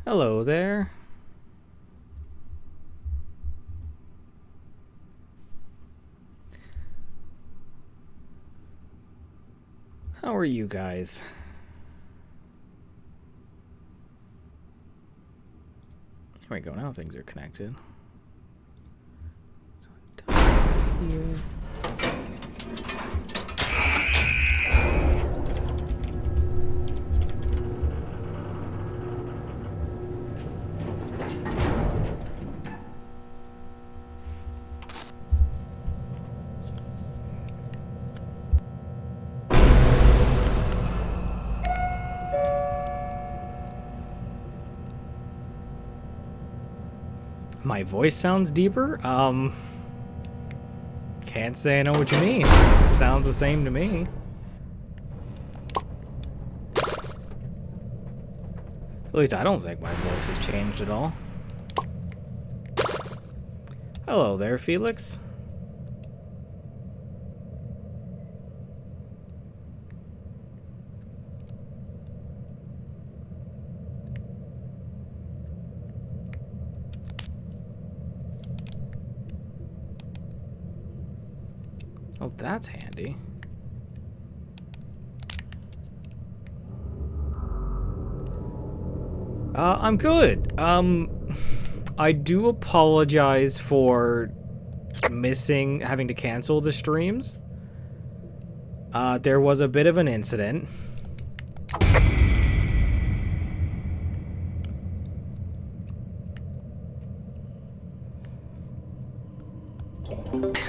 Hello there. How are you guys? Here we go, now things are connected. So here. My voice sounds deeper? Can't say I know what you mean. Sounds the same to me. At least I don't think my voice has changed at all. Hello there, Felix. Oh, that's handy. I'm good. I do apologize for having to cancel the streams. There was a bit of an incident.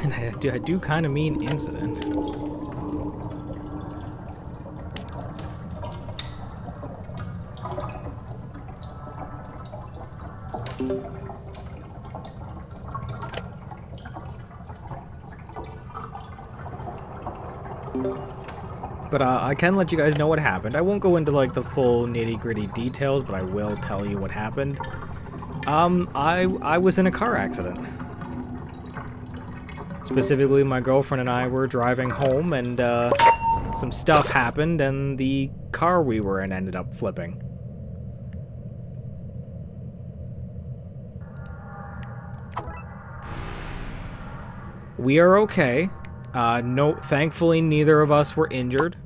And I do kind of mean incident. But I can let you guys know what happened. I won't go into like the full nitty-gritty details, but I will tell you what happened. I was in a car accident. Specifically, my girlfriend and I were driving home, and some stuff happened, and the car we were in ended up flipping. We are okay. No, thankfully, neither of us were injured.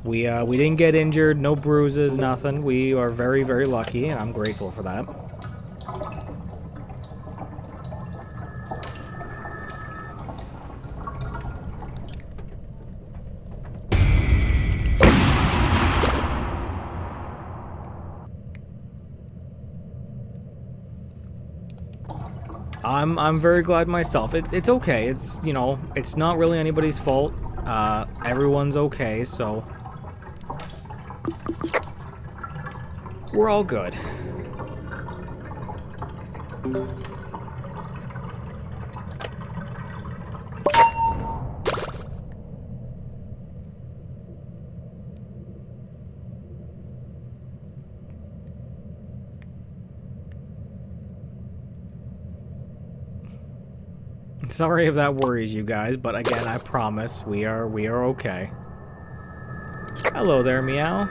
We didn't get injured, no bruises, nothing. We are very, very lucky, and I'm grateful for that. I'm very glad myself. It's okay. It's, you know, it's not really anybody's fault. Everyone's okay, so we're all good. Sorry if that worries you guys, but again, I promise we are okay. Hello there, Meow.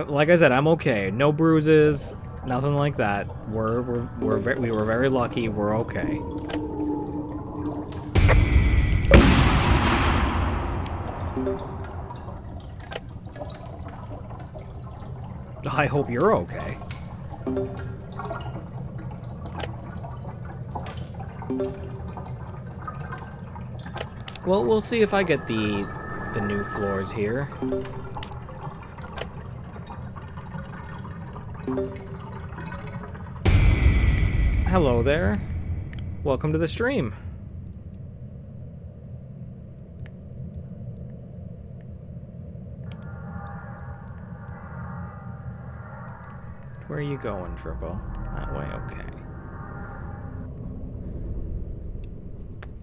Like I said, I'm okay. No bruises, nothing like that. We were very lucky. We're okay. I hope you're okay. Well, we'll see if I get the new floors here. Hello there. Welcome to the stream. Where are you going, Triple? That way? Okay.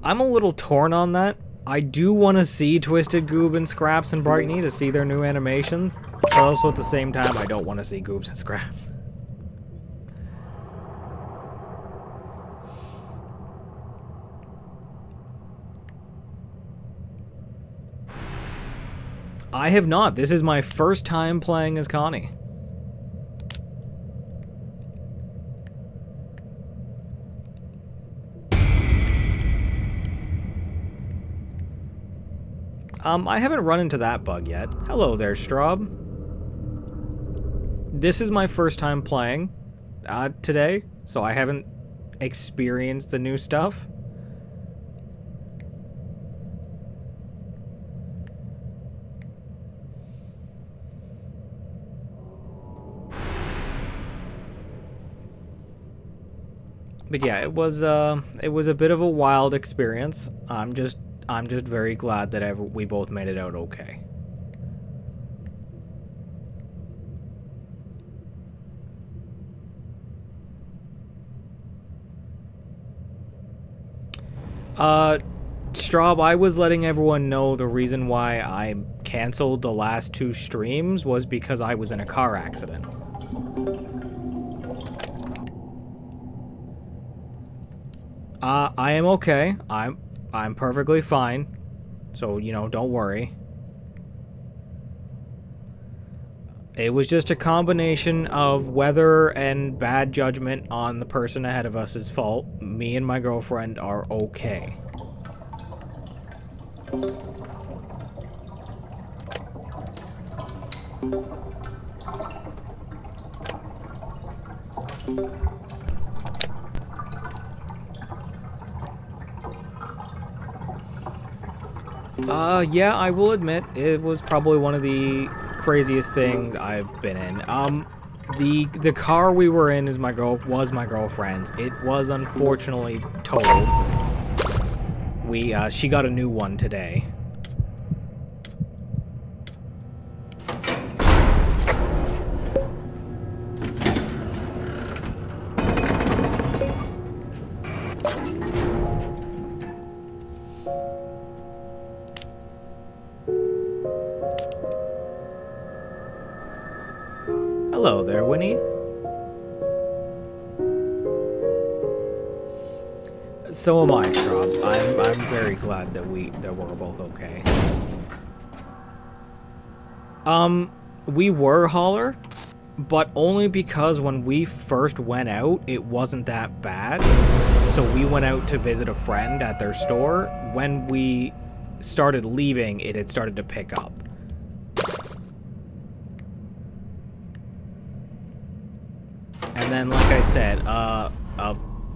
I'm a little torn on that. I do want to see Twisted Goob and Scraps and Brightney to see their new animations, but also at the same time, I don't want to see Goobs and Scraps. I have not. This is my first time playing as Connie. I haven't run into that bug yet. Hello there, Straub. This is my first time playing today, so I haven't experienced the new stuff. But yeah, it was a bit of a wild experience. I'm just very glad that we both made it out okay. Straub, I was letting everyone know the reason why I canceled the last 2 streams was because I was in a car accident. I am okay. I'm perfectly fine. So, you know, don't worry. It was just a combination of weather and bad judgment on the person ahead of us's fault. Me and my girlfriend are okay. Yeah, I will admit, it was probably one of the craziest things I've been in. The car we were in was my girlfriend's. It was unfortunately totaled. She got a new one today. Hello there, Winnie. So am I, Straub. I'm very glad that we're both okay. We were holler, but only because when we first went out, it wasn't that bad. So we went out to visit a friend at their store. When we started leaving, it had started to pick up. And then, like I said, a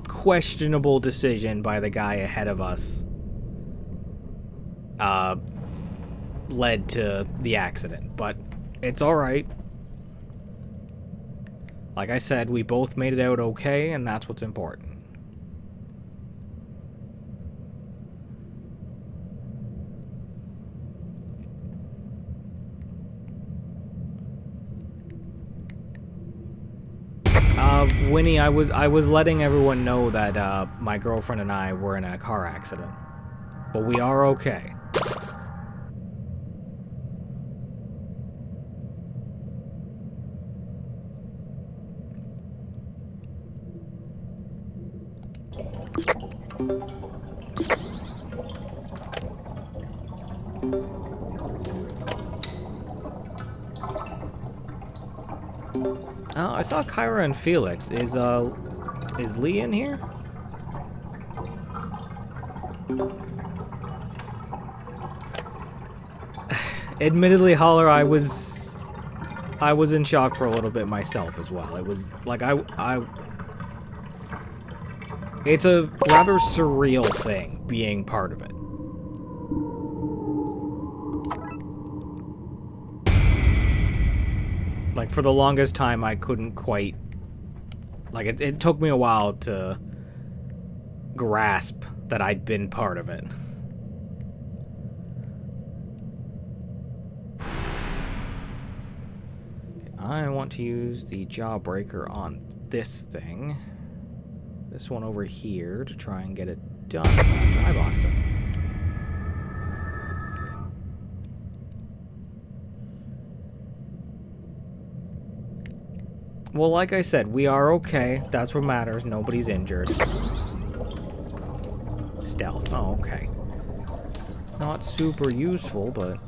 questionable decision by the guy ahead of us led to the accident, but it's alright. Like I said, we both made it out okay, and that's what's important. Winnie, I was letting everyone know that my girlfriend and I were in a car accident, but we are okay. Oh, I saw Kyra and Felix. Is Lee in here? Admittedly, Holler, I was in shock for a little bit myself as well. It was like it's a rather surreal thing being part of it. Like, for the longest time, I couldn't quite... Like, it took me a while to grasp that I'd been part of it. I want to use the jawbreaker on this thing. This one over here to try and get it done. I boxed him. Well, like I said, we are okay. That's what matters. Nobody's injured. Stealth. Oh, okay. Not super useful, but...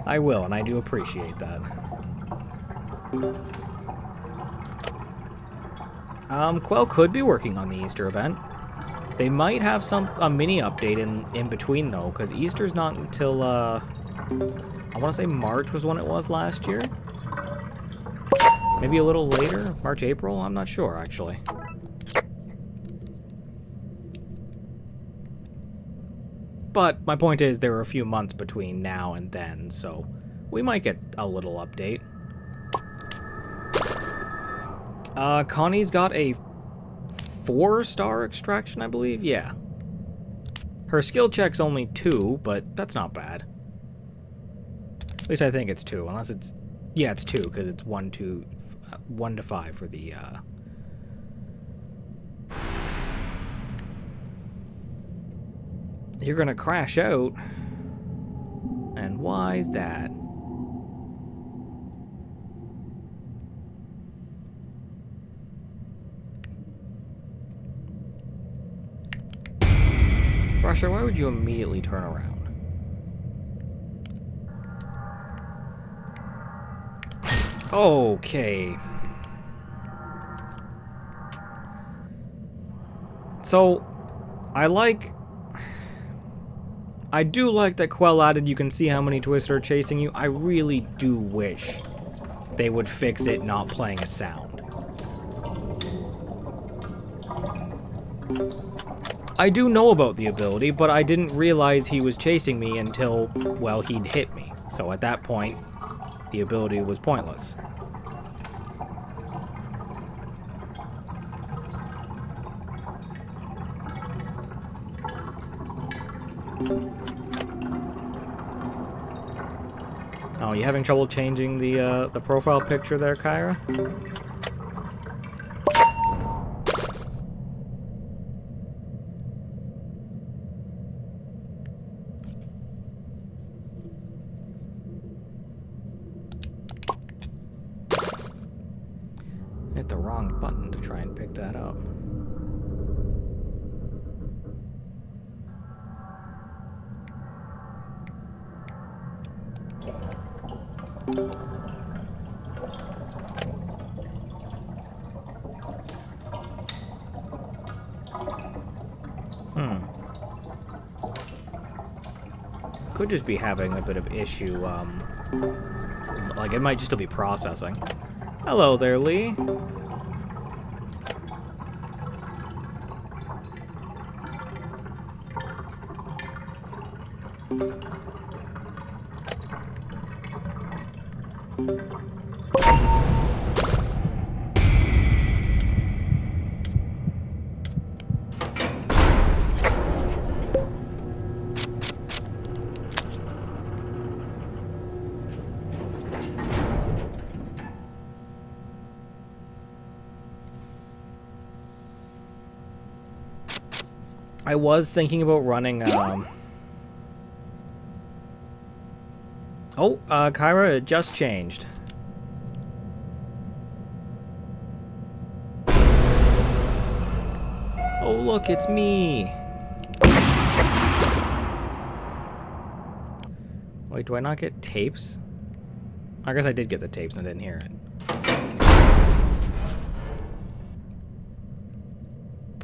I will, and I do appreciate that. Quell could be working on the Easter event. They might have a mini update in between, though, because Easter's not until, I want to say March was when it was last year? Maybe a little later? March, April? I'm not sure, actually. But my point is there were a few months between now and then, so we might get a little update. Connie's got a 4-star extraction, I believe? Yeah. Her skill check's only 2, but that's not bad. At least I think it's 2, unless it's... Yeah, it's 2, because it's 1 to 5 for the, You're gonna crash out. And why's that? Brusher, why would you immediately turn around? Okay. So, I do like that Quell added you can see how many Twister are chasing you. I really do wish they would fix it not playing a sound. I do know about the ability, but I didn't realize he was chasing me until, well, he'd hit me. So at that point, the ability was pointless. Oh, you having trouble changing the profile picture there, Kyra? Hit the wrong button to try and pick that up. Could just be having a bit of issue, like it might just still be processing. Hello there, Lee. I was thinking about running, Oh, Kyra, it just changed. Oh, look, it's me. Wait, do I not get tapes? I guess I did get the tapes and I didn't hear it.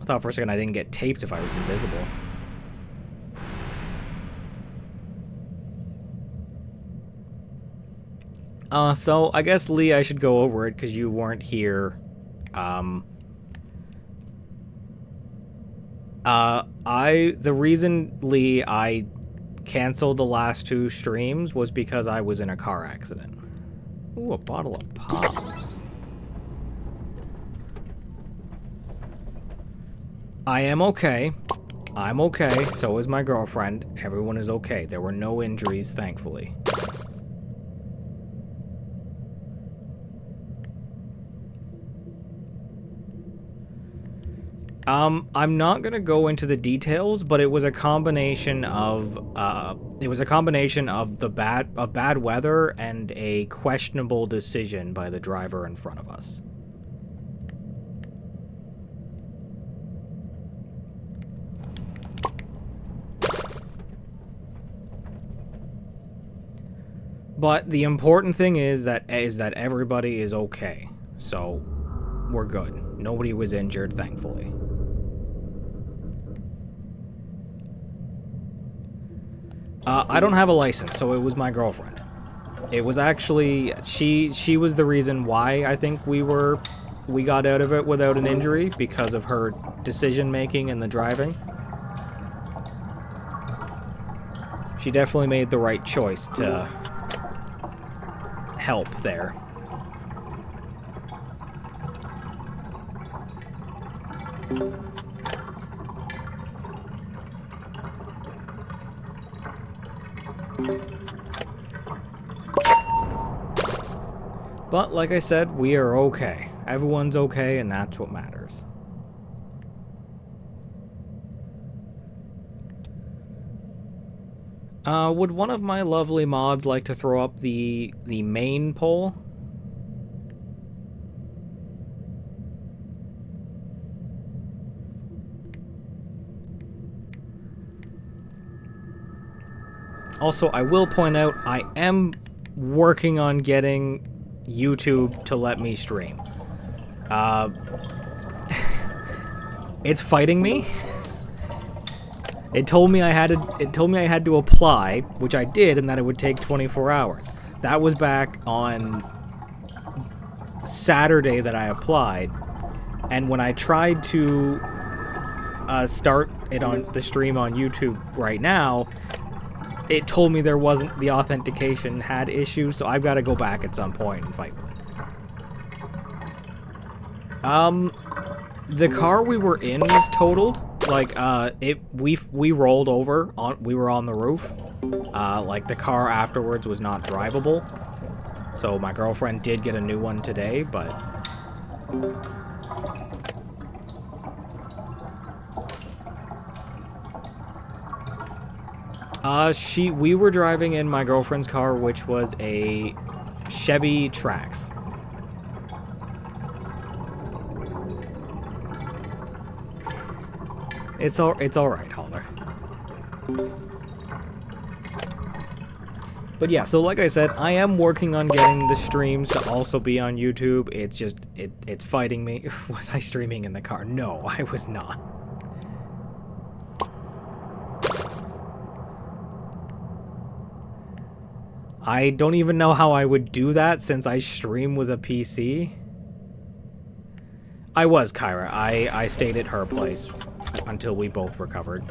I thought for a second I didn't get tapes if I was invisible. So I guess, Lee, I should go over it because you weren't here. The reason, Lee, I canceled the last 2 streams was because I was in a car accident. Ooh, a bottle of pop. I am okay. I'm okay. So is my girlfriend. Everyone is okay. There were no injuries, thankfully. I'm not gonna go into the details, but it was a combination of the bad weather and a questionable decision by the driver in front of us. But the important thing is that everybody is okay. So we're good. Nobody was injured, thankfully. I don't have a license, so it was my girlfriend. It was actually she was the reason why I think we got out of it without an injury, because of her decision making and the driving. She definitely made the right choice to help there. But like I said, we are okay. Everyone's okay, and that's what matters. Would one of my lovely mods like to throw up the main poll? Also, I will point out, I am working on getting YouTube to let me stream. It's fighting me. It told me I had to apply, which I did, and that it would take 24 hours. That was back on Saturday that I applied, and when I tried to start it on the stream on YouTube right now, it told me the authentication had issues, so I've got to go back at some point and fight with it. The car we were in was totaled. Like, we rolled over, we were on the roof. Like, the car afterwards was not drivable. So my girlfriend did get a new one today, but... we were driving in my girlfriend's car, which was a Chevy Trax. It's all right, Holler. But yeah, so like I said, I am working on getting the streams to also be on YouTube. It's just, it's fighting me. Was I streaming in the car? No, I was not. I don't even know how I would do that since I stream with a PC. I was, Kyra. I stayed at her place until we both recovered.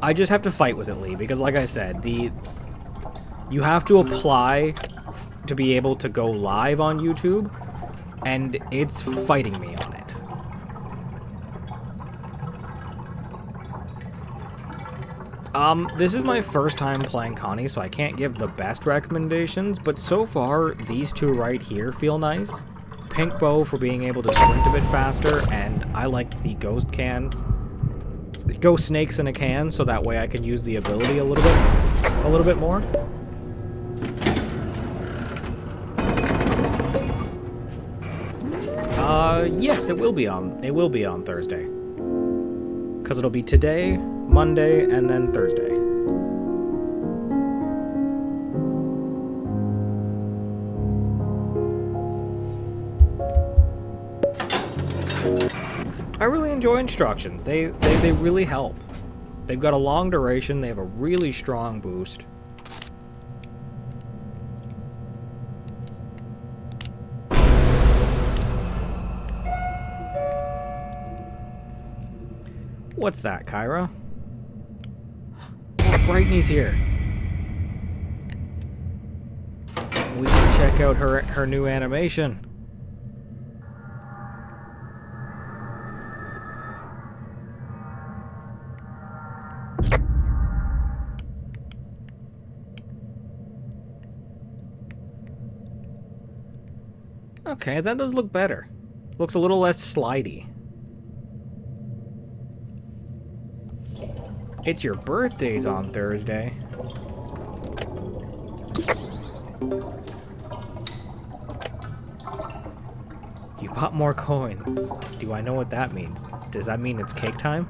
I just have to fight with it, Lee, because like I said, you have to apply to be able to go live on YouTube, and it's fighting me on it. This is my first time playing Connie, so I can't give the best recommendations, but so far, these two right here feel nice. Pink Bow for being able to sprint a bit faster, and I like the Ghost Snakes in a Can, so that way I can use the ability a little bit more. Yes, it will be on Thursday. Because it'll be today, Monday, and then Thursday. I really enjoy instructions. They really help. They've got a long duration, they have a really strong boost. What's that, Kyra? Oh, Brighton's here. We can check out her new animation. Okay, that does look better. Looks a little less slidey. It's your birthday's on Thursday. You bought more coins. Do I know what that means? Does that mean it's cake time?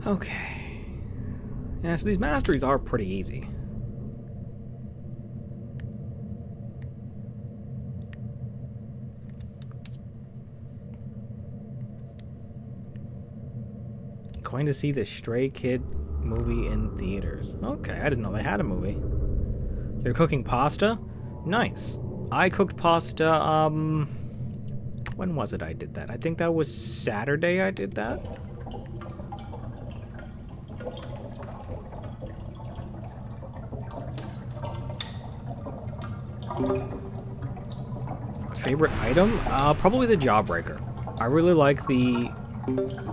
Okay. Yeah, so these masteries are pretty easy. Going to see the Stray Kid movie in theaters. Okay, I didn't know they had a movie. You're cooking pasta? Nice. I cooked pasta, when was it I did that? I think that was Saturday I did that. Favorite item? Probably the Jawbreaker. I really like the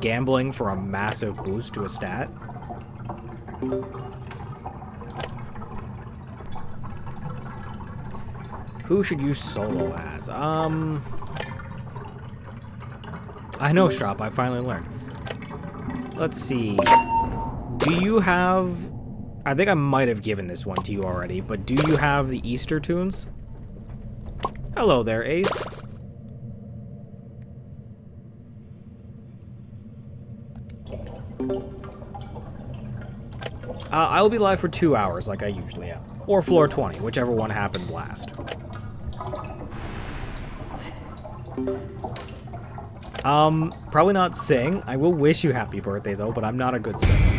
gambling for a massive boost to a stat. Who should you solo as? I know, Strop, I finally learned. Let's see. Do you have... I think I might have given this one to you already, but do you have the Easter tunes? Hello there, Ace. I will be live for 2 hours, like I usually am. Or floor 20, whichever one happens last. Probably not sing. I will wish you happy birthday, though, but I'm not a good singer.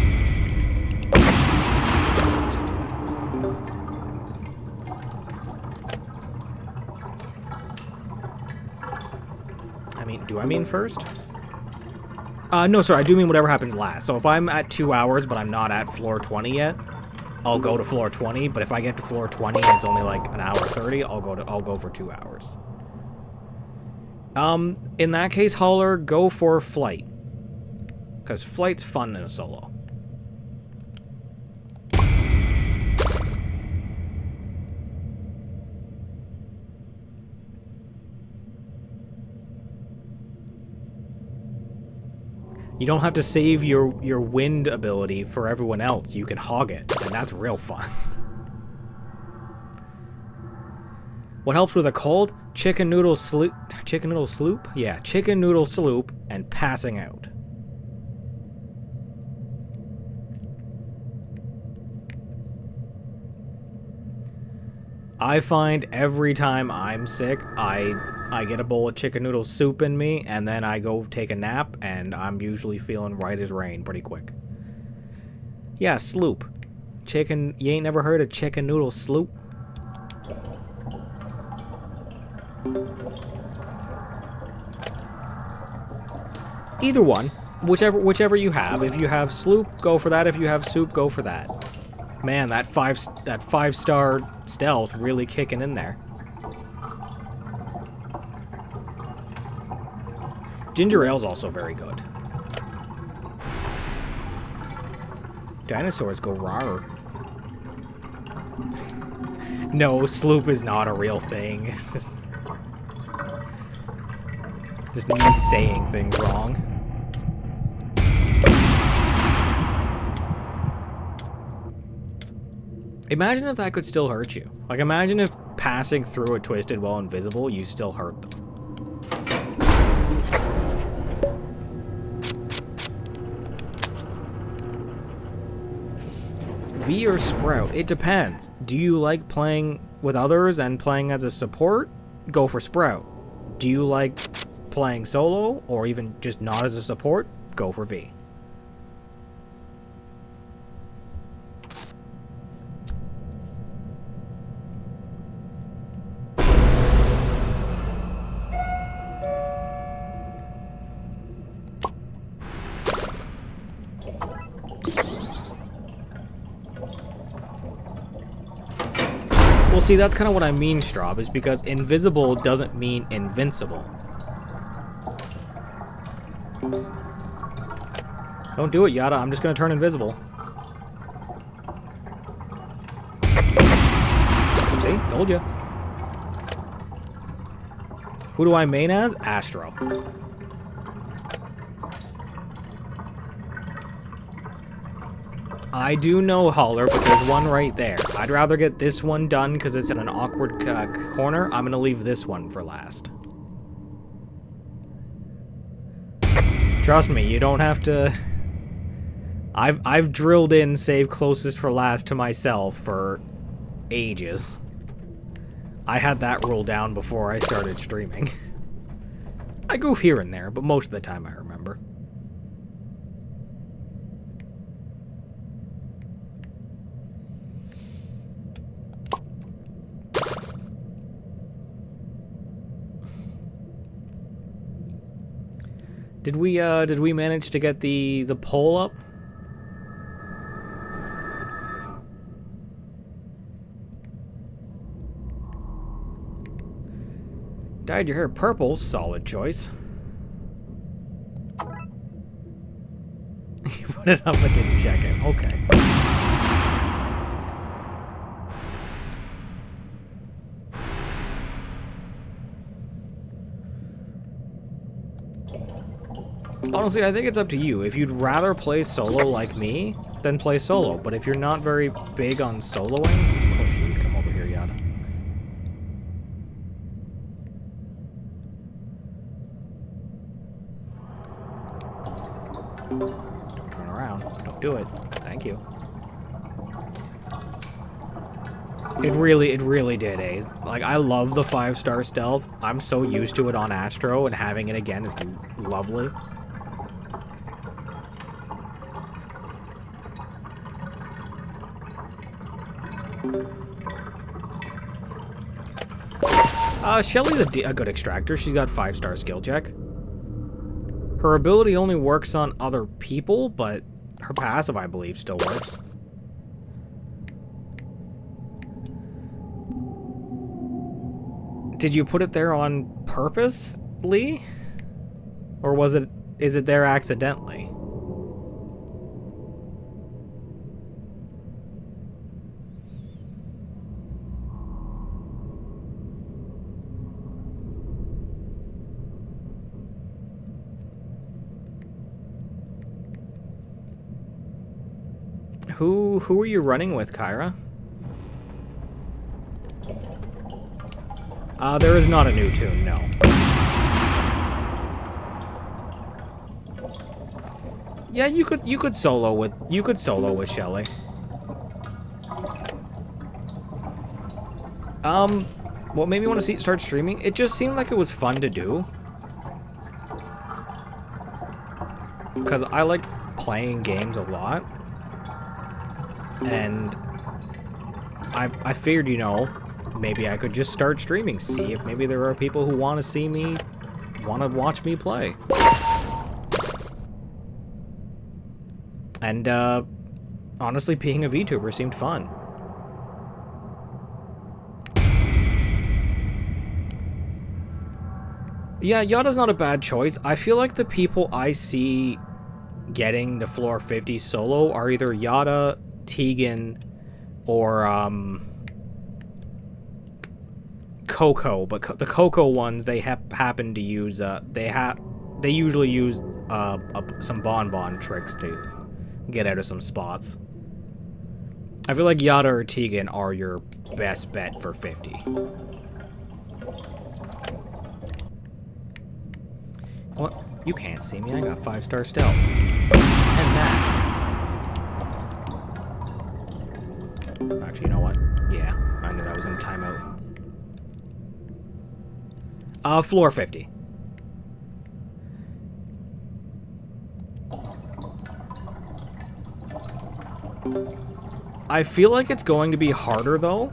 Do I mean first? No, sorry, I do mean whatever happens last. So if I'm at 2 hours, but I'm not at floor 20 yet, I'll go to floor 20. But if I get to floor 20 and it's only like an hour 30, I'll go for 2 hours. In that case, Holler, go for flight. Because flight's fun in a solo. You don't have to save your wind ability for everyone else. You can hog it, and that's real fun. What helps with a cold? Chicken noodle sloop? Chicken noodle sloop? Yeah, chicken noodle sloop and passing out. I find every time I'm sick, I get a bowl of chicken noodle soup in me, and then I go take a nap, and I'm usually feeling right as rain pretty quick. Yeah, sloop. Chicken, you ain't never heard of chicken noodle sloop? Either one. Whichever you have. If you have sloop, go for that. If you have soup, go for that. Man, that five-star stealth really kicking in there. Ginger ale's also very good. Dinosaurs go rawr. No, sloop is not a real thing. Just me saying things wrong. Imagine if that could still hurt you. Like, imagine if passing through a twisted while invisible, you still hurt them. V or Sprout? It depends. Do you like playing with others and playing as a support? Go for Sprout. Do you like playing solo, or even just not as a support? Go for V. see, that's kind of what I mean, Straub, is because invisible doesn't mean invincible. Don't do it, Yada. I'm just gonna turn invisible. See? Told you. Who do I main as? Astro. I do know Holler, but there's one right there. I'd rather get this one done because it's in an awkward corner. I'm gonna leave this one for last. Trust me, you don't have to... I've drilled in save closest for last to myself for ages. I had that rule down before I started streaming. I goof here and there, but most of the time I remember. Did we manage to get the poll up? Dyed your hair purple, solid choice. You put it up but didn't check it. Okay. Honestly, I think it's up to you. If you'd rather play solo like me, then play solo. But if you're not very big on soloing, of course you would come over here, Yada. Don't turn around. Don't do it. Thank you. It really did, eh? Like, I love the 5-star stealth. I'm so used to it on Astro, and having it again is lovely. Shelly's a good extractor. She's got 5-star skill check. Her ability only works on other people, but her passive, I believe, still works. Did you put it there on purposely? Or is it there accidentally? Who are you running with, Kyra? There is not a new tune, no. Yeah, you could solo with Shelly. What made me want to start streaming? It just seemed like it was fun to do. Because I like playing games a lot. And I figured, you know, maybe I could just start streaming, see if maybe there are people who want to see me, want to watch me play. And, honestly, being a VTuber seemed fun. Yeah, Yada's not a bad choice. I feel like the people I see getting the floor 50 solo are either Yada, Tegan, or, Coco, but the Coco ones, they happen to use, they usually use, some bonbon tricks to get out of some spots. I feel like Yada or Tegan are your best bet for 50. What? You can't see me, I got 5-star stealth. And that. Actually, you know what? Yeah, I knew that was in a timeout. Floor 50. I feel like it's going to be harder, though.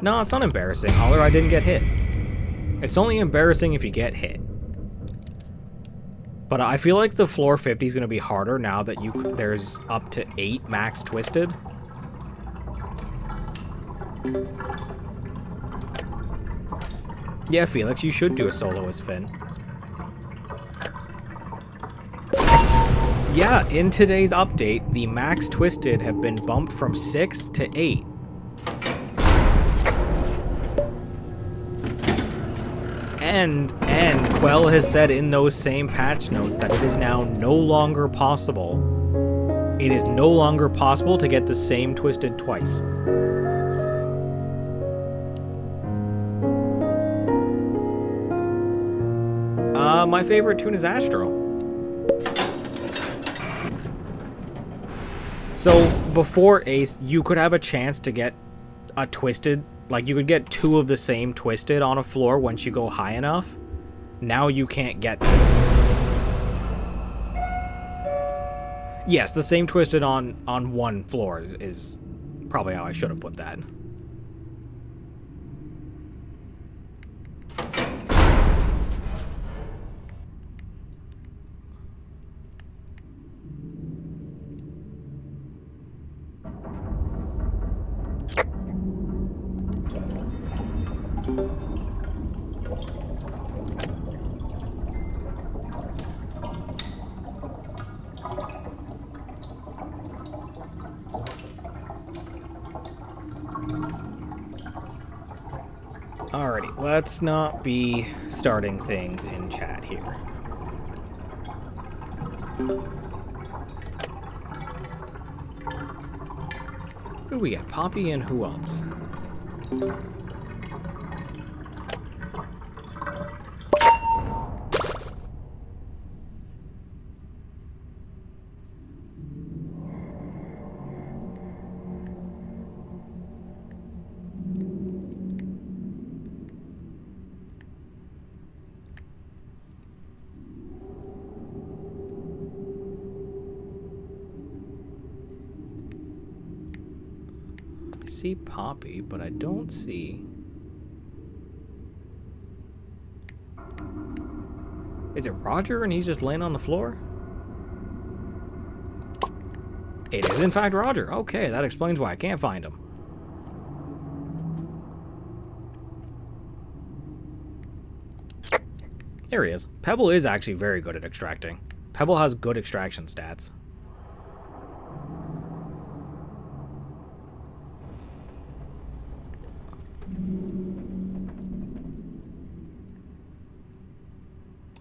No, it's not embarrassing, Holler. I didn't get hit. It's only embarrassing if you get hit. But I feel like the floor 50 is going to be harder now that there's up to 8 max twisted. Yeah, Felix, you should do a solo as Finn. Yeah, in today's update, the max twisted have been bumped from 6 to 8. And Quell has said in those same patch notes that it is now no longer possible. It is no longer possible to get the same twisted twice. My favorite tune is Astro. So, before Ace, you could have a chance to get a twisted, like you could get 2 of the same twisted on a floor once you go high enough. Now you can't get them. Yes, the same twisted on one floor is probably how I should have put that. Alrighty, let's not be starting things in chat here. Who do we got? Poppy and who else? I see Poppy, but I don't see... Is it Roger and he's just laying on the floor? It is in fact Roger. Okay, that explains why I can't find him. There he is. Pebble is actually very good at extracting. Pebble has good extraction stats.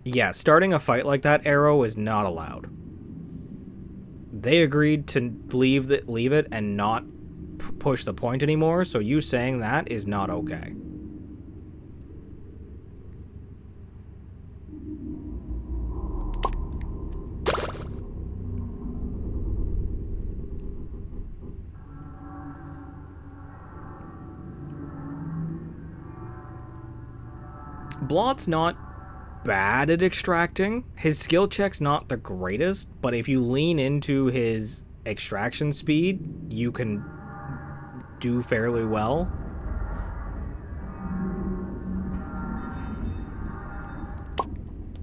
Yeah, starting a fight like that, Arrow, is not allowed. They agreed to leave it and not push the point anymore, so you saying that is not okay. Blot's not bad at extracting. His skill check's not the greatest, but if you lean into his extraction speed, you can do fairly well.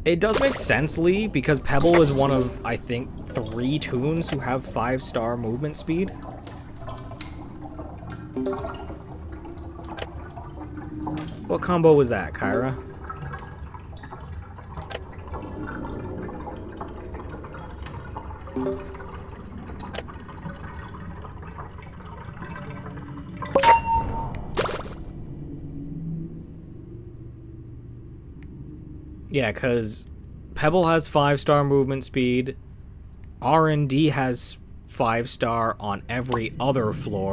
It does make sense, Lee, because Pebble is one of, I think, 3 toons who have 5-star movement speed. What combo was that, Kyra? Yeah, because Pebble has 5-star movement speed. R&D has 5-star on every other floor.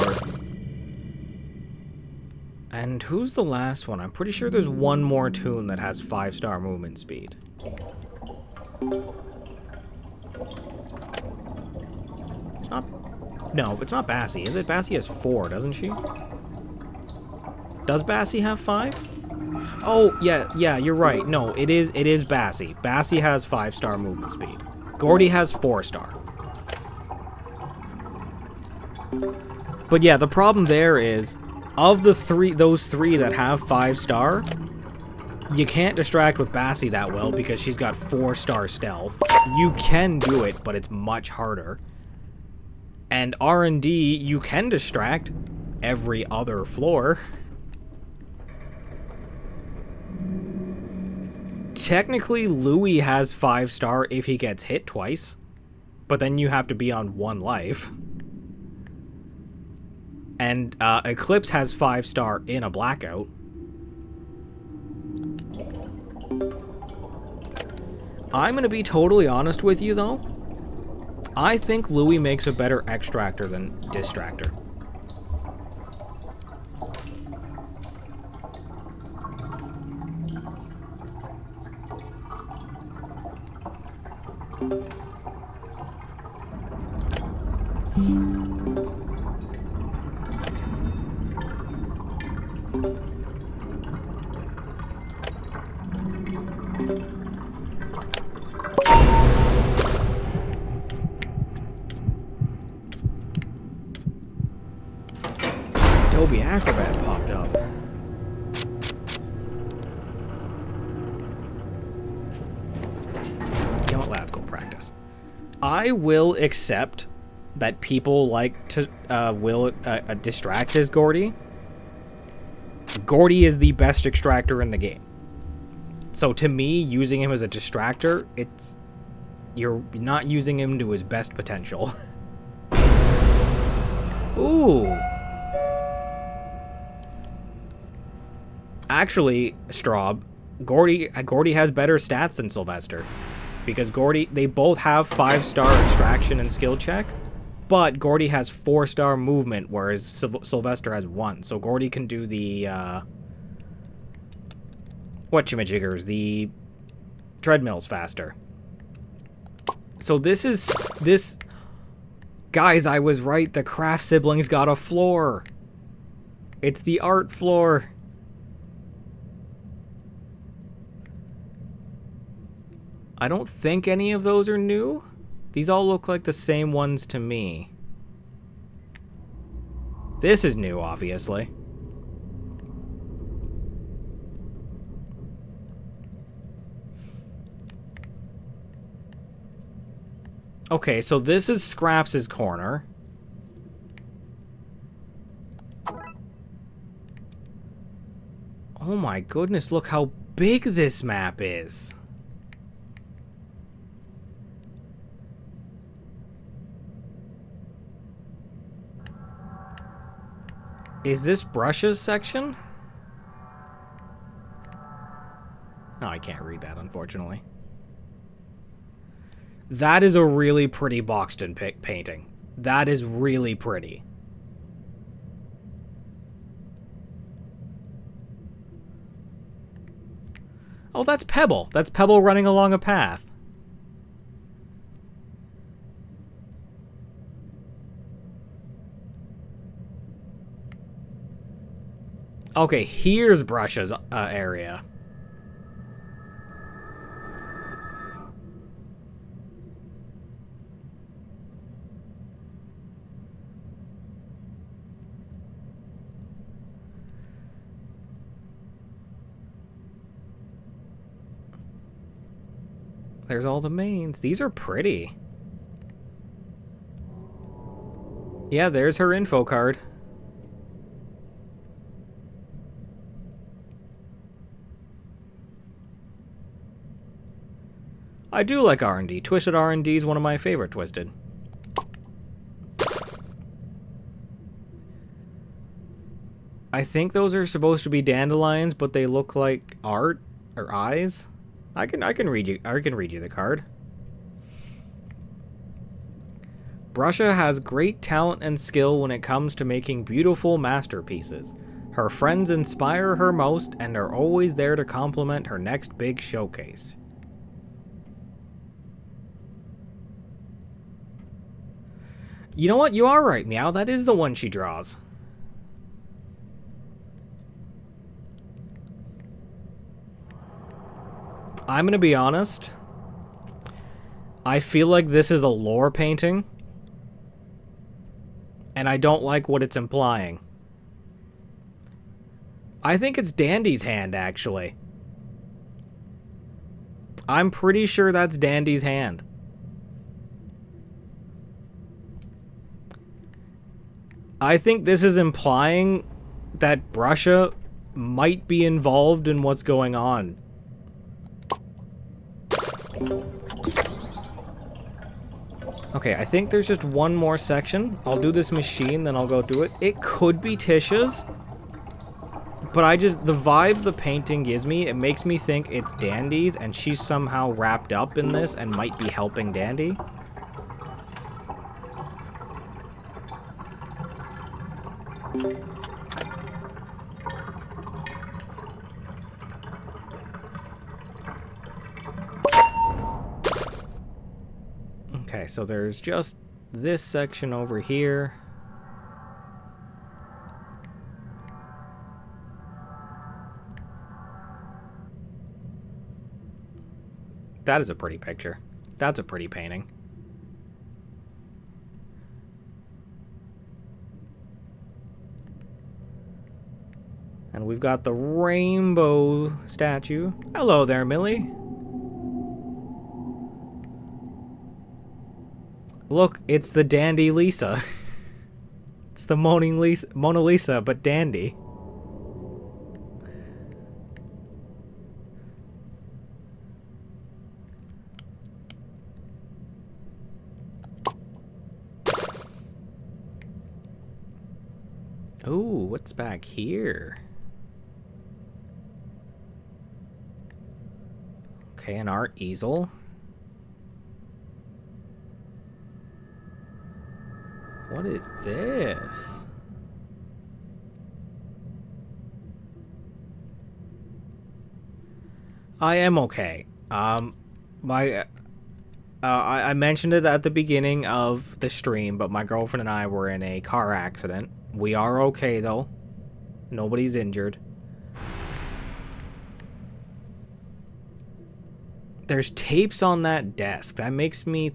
And who's the last one? I'm pretty sure there's one more toon that has 5-star movement speed. It's not... No, it's not Bassie, is it? Bassie has 4, doesn't she? Does Bassie have 5? Oh, yeah, you're right. No, it is Bassie. Bassie has 5-star movement speed. Gordy has 4-star. But yeah, the problem there is, of those three that have 5-star, you can't distract with Bassie that well because she's got 4-star stealth. You can do it, but it's much harder. And R&D, you can distract. every other floor. Technically, Louis has 5-star if he gets hit twice, but then you have to be on 1 life. And Eclipse has 5-star in a blackout. I'm going to be totally honest with you, though. I think Louis makes a better extractor than distractor. Adobe Acrobat popped up. You know what? Let's go practice. I will accept that people like to distract as Gordy. Gordy is the best extractor in the game. So to me, using him as a distractor, you're not using him to his best potential. Ooh. Actually, Straub, Gordy has better stats than Sylvester. Because they both have 5-star extraction and skill check, but Gordy has 4-star movement, whereas Sylvester has 1. So Gordy can do the, whatchamajiggers, the treadmills faster. So guys, I was right, the Craft siblings got a floor. It's the art floor. I don't think any of those are new. These all look like the same ones to me. This is new, obviously. Okay, so this is Scraps' corner. Oh my goodness, look how big this map is. Is this Brush's section? No, I can't read that, unfortunately. That is a really pretty Boxton painting. That is really pretty. Oh, that's Pebble. That's Pebble running along a path. Okay, here's Brush's area. There's all the mains. These are pretty. Yeah, there's her info card. I do like R&D. Twisted R&D is one of my favorite Twisted. I think those are supposed to be dandelions, but they look like art or eyes. I can read you the card. Brusha has great talent and skill when it comes to making beautiful masterpieces. Her friends inspire her most and are always there to complement her next big showcase. You know what? You are right, Meow. That is the one she draws. I'm gonna be honest. I feel like this is a lore painting. And I don't like what it's implying. I think it's Dandy's hand, actually. I'm pretty sure that's Dandy's hand. I think this is implying that Brusha might be involved in what's going on. Okay, I think there's just one more section. I'll do this machine, then I'll go do it. It could be Tisha's, but the vibe the painting gives me, it makes me think it's Dandy's, and she's somehow wrapped up in this and might be helping Dandy. Okay, so there's just this section over here. That is a pretty picture. That's a pretty painting. And we've got the rainbow statue. Hello there, Millie. Look, it's the Dandy Lisa. It's the Mona Lisa, but Dandy. Ooh, what's back here? Okay, an art easel. What is this? I am okay. I mentioned it at the beginning of the stream, but my girlfriend and I were in a car accident. We are okay, though. Nobody's injured. There's tapes on that desk. That makes me...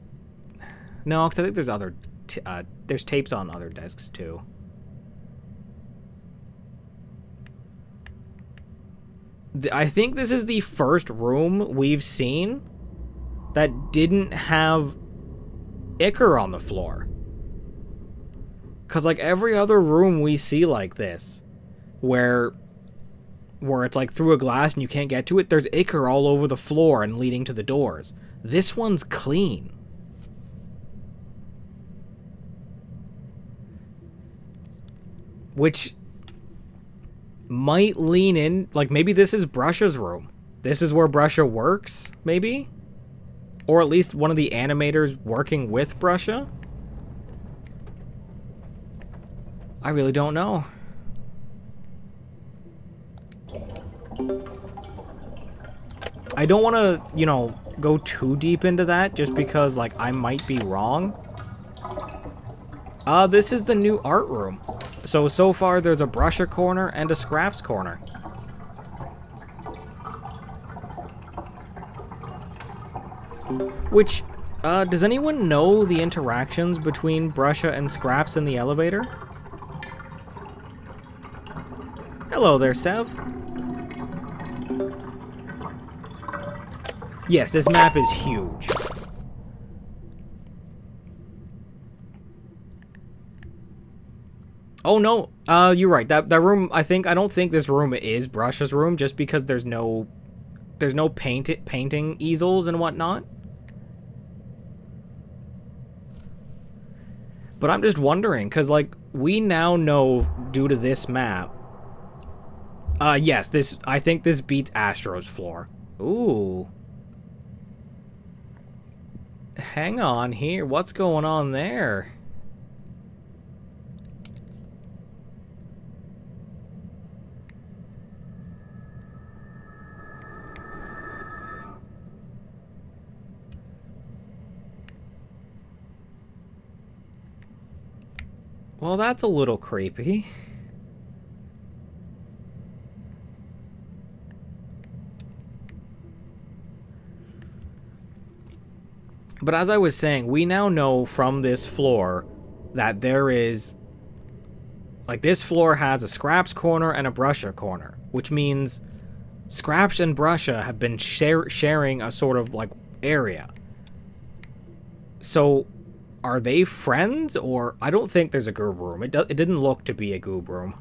No, because I think there's other... there's tapes on other desks, too. I think this is the first room we've seen that didn't have ichor on the floor. Because, like, every other room we see like this, where it's, like, through a glass and you can't get to it, there's ichor all over the floor and leading to the doors. This one's clean. Which might lean in, like, maybe this is Brusha's room. This is where Brusha works, maybe? Or at least one of the animators working with Brusha? I really don't know. I don't want to, you know, go too deep into that just because, like, I might be wrong. This is the new art room. So far there's a Brusha corner and a Scraps corner. Which, does anyone know the interactions between Brusha and Scraps in the elevator? Hello there, Sev. Yes, this map is huge. Oh no, you're right. That room, I don't think this room is Brusha's room just because there's no painting easels and whatnot. But I'm just wondering, because, like, we now know, due to this map... yes, I think this beats Astro's floor. Ooh. Hang on here. What's going on there? Well, that's a little creepy. But as I was saying, we now know from this floor that there is... Like, this floor has a Scraps corner and a Brusha corner, which means Scraps and Brusha have been sharing a sort of, like, area. So... Are they friends, or... I don't think there's a goob room. It didn't look to be a goob room.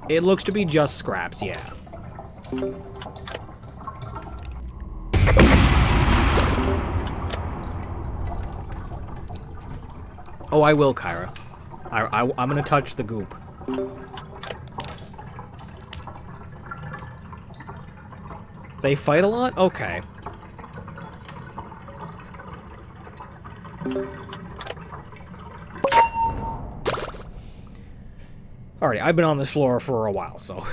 It looks to be just scraps, yeah. Oh, I will, Kyra. I'm gonna touch the goop. They fight a lot? Okay. Alright, I've been on this floor for a while, so...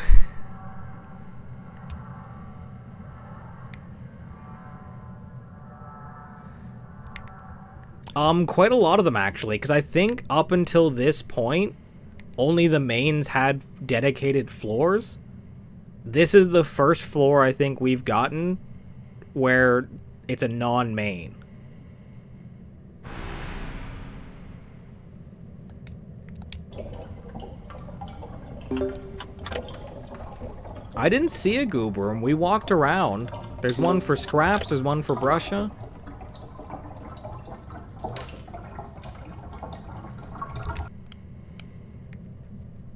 Quite a lot of them, actually, because I think up until this point, only the mains had dedicated floors. This is the first floor I think we've gotten where it's a non-main. I didn't see a goob room. We walked around. There's one for scraps, there's one for Brusha.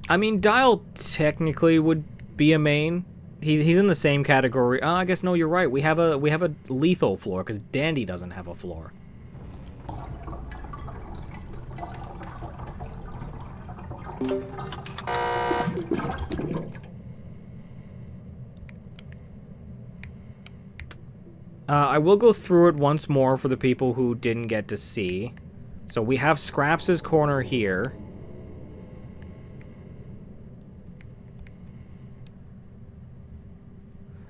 I mean, Dial technically would be a main. He's in the same category. I guess no, you're right. We have a lethal floor because Dandy doesn't have a floor. I will go through it once more for the people who didn't get to see. So we have Scraps' corner here.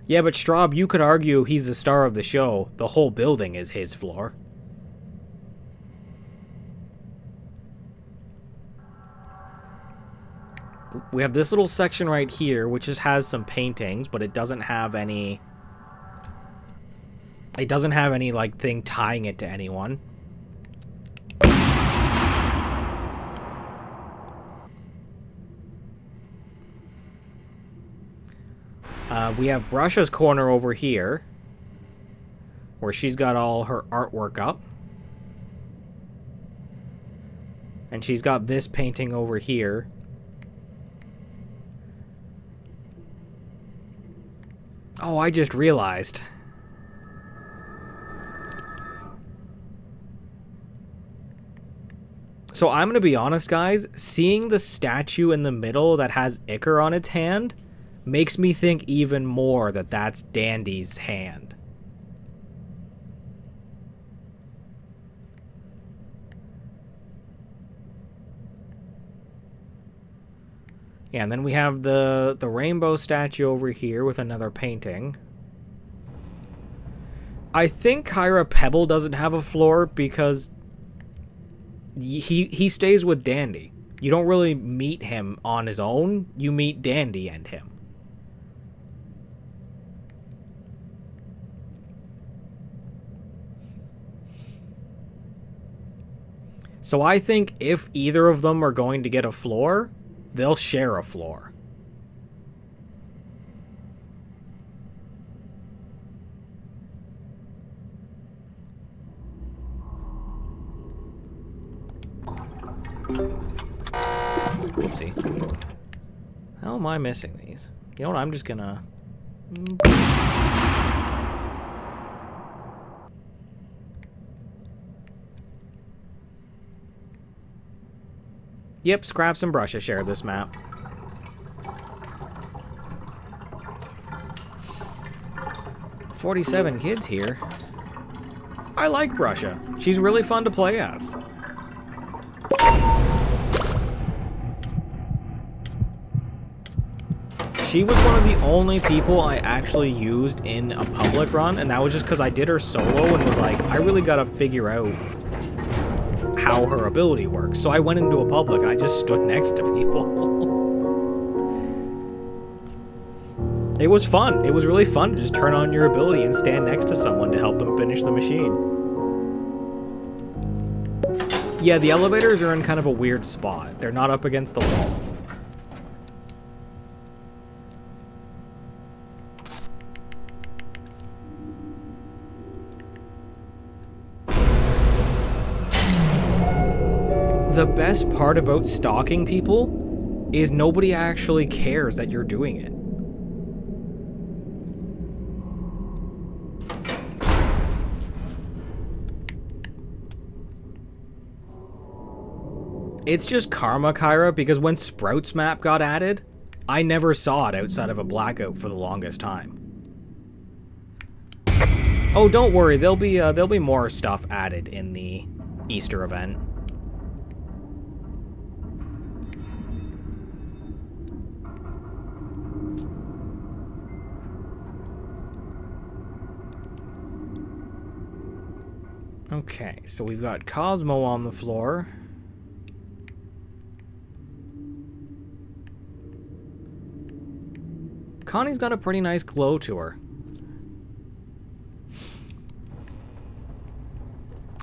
Yeah, but Straub, you could argue he's the star of the show. The whole building is his floor. We have this little section right here, which just has some paintings, but it doesn't have any... It doesn't have any, like, thing tying it to anyone. We have Brusha's corner over here, where she's got all her artwork up. And she's got this painting over here. Oh, I just realized. So I'm gonna be honest, guys. Seeing the statue in the middle that has Icar on its hand makes me think even more that that's Dandy's hand. Yeah, and then we have the rainbow statue over here with another painting. I think Kyra Pebble doesn't have a floor because he stays with Dandy. You don't really meet him on his own. You meet Dandy and him. So I think if either of them are going to get a floor, they'll share a floor. Oopsie. How am I missing these? You know what, I'm just gonna... Yep, Scraps and Brusha share this map. "47 kids here." I like Brusha. She's really fun to play as. She was one of the only people I actually used in a public run, and that was just because I did her solo and was like, I really gotta figure out how her ability works. So I went into a public and I just stood next to people. It was fun. It was really fun to just turn on your ability and stand next to someone to help them finish the machine. Yeah, the elevators are in kind of a weird spot. They're not up against the wall. the best part about stalking people is nobody actually cares that you're doing it. It's just karma, Kyra, because when Sprout's map got added, I never saw it outside of a blackout for the longest time. Oh, don't worry, there'll be more stuff added in the Easter event. Okay, so we've got Cosmo on the floor. Connie's got a pretty nice glow to her.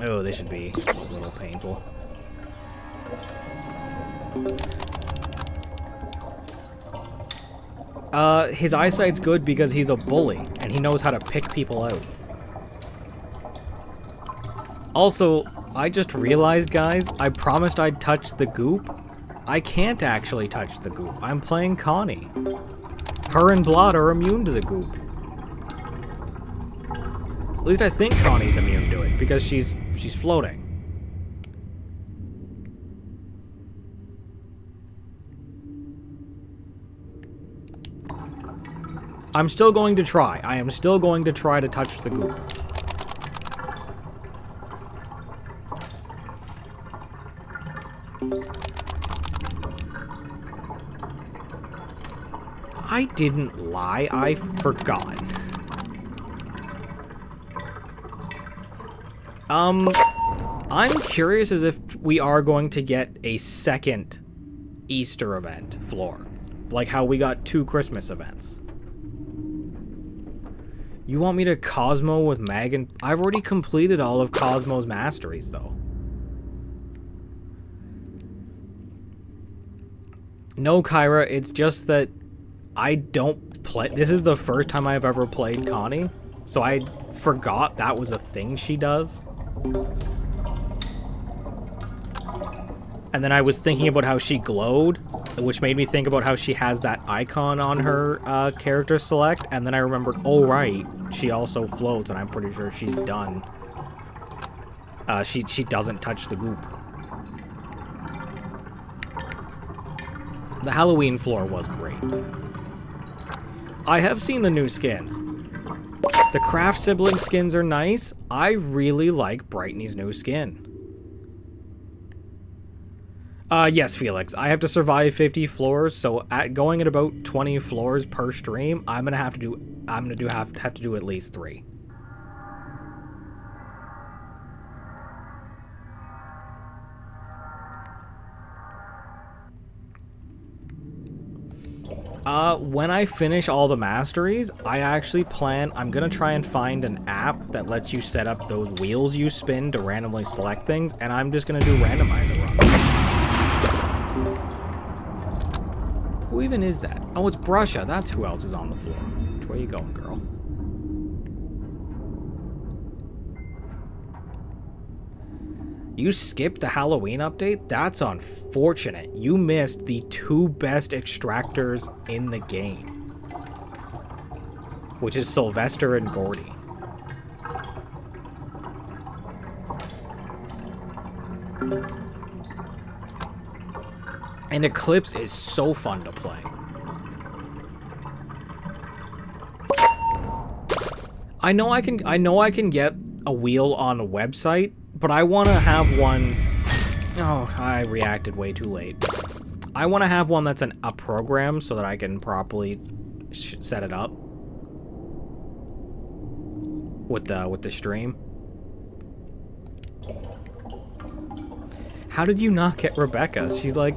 Oh, this should be a little painful. His eyesight's good because he's a bully, and he knows how to pick people out. Also, I just realized, guys, I promised I'd touch the goop. I can't actually touch the goop. I'm playing Connie. Her and Blood are immune to the goop. At least I think Connie's immune to it, because she's floating. I'm still going to try. I am still going to try to touch the goop. I didn't lie, I forgot. I'm curious as if we are going to get a second Easter event floor. Like how we got 2 Christmas events. You want me to Cosmo with Mag and... I've already completed all of Cosmo's masteries, though. No, Kyra, it's just that I don't play... This is the first time I've ever played Connie, so I forgot that was a thing she does. And then I was thinking about how she glowed, which made me think about how she has that icon on her character select, and then I remembered, oh right, she also floats, and I'm pretty sure she's done. She doesn't touch the goop. The Halloween floor was great. I have seen the new skins. The Craft sibling skins are nice. I really like Brighton's new skin. Yes, Felix. I have to survive 50 floors, so going at about 20 floors per stream, I'm gonna have to do at least 3. When I finish all the masteries, I actually I'm gonna try and find an app that lets you set up those wheels you spin to randomly select things, and I'm just gonna do randomizer runs. Who even is that? Oh, it's Brusha. That's who else is on the floor. Where you going, girl? You skipped the Halloween update? That's unfortunate. You missed the 2 best extractors in the game. Which is Sylvester and Gordy. And Eclipse is so fun to play. I know I can get a wheel on a website, but I want to have one... Oh, I reacted way too late. I want to have one that's a program so that I can properly set it up with the stream. How did you not get Rebecca? She's like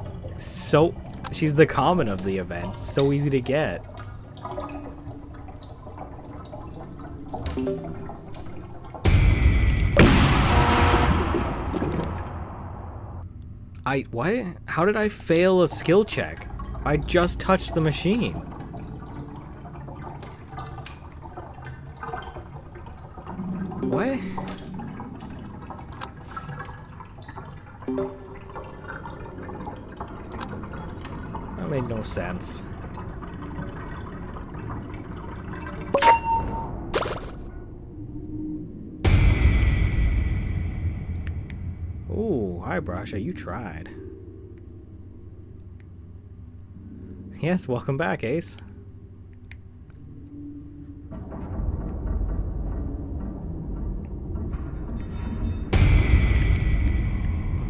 she's the common of the event. So easy to get. What? How did I fail a skill check? I just touched the machine. What? That made no sense. Ooh, hi Brasha, you tried. Yes, welcome back, Ace.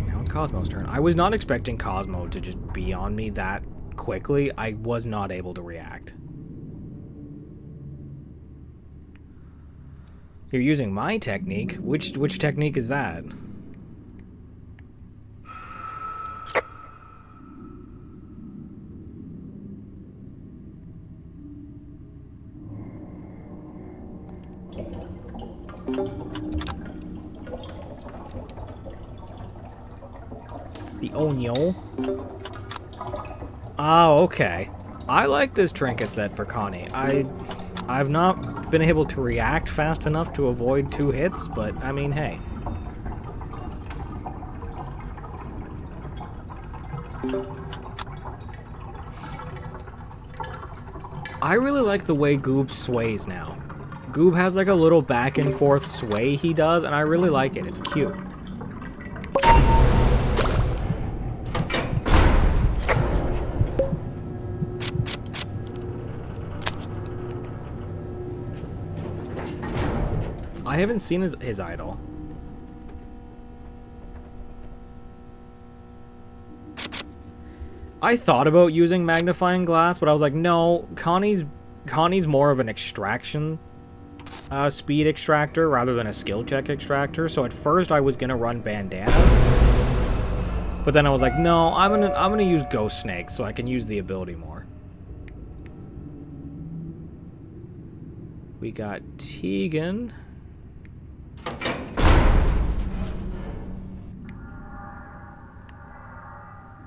Now it's Cosmo's turn. I was not expecting Cosmo to just be on me that quickly. I was not able to react. You're using my technique? Which technique is that? The Onyo? Oh, okay. I like this trinket set for Connie. I've not been able to react fast enough to avoid 2 hits, but I mean, hey. I really like the way Goob sways now. Goob has like a little back and forth sway he does, and I really like it. It's cute. I haven't seen his idol. I thought about using magnifying glass, but I was like, no, Connie's more of an extraction speed extractor rather than a skill check extractor. So at first I was gonna run bandana, but then I was like, no, I'm gonna use ghost snake so I can use the ability more. We got Tegan.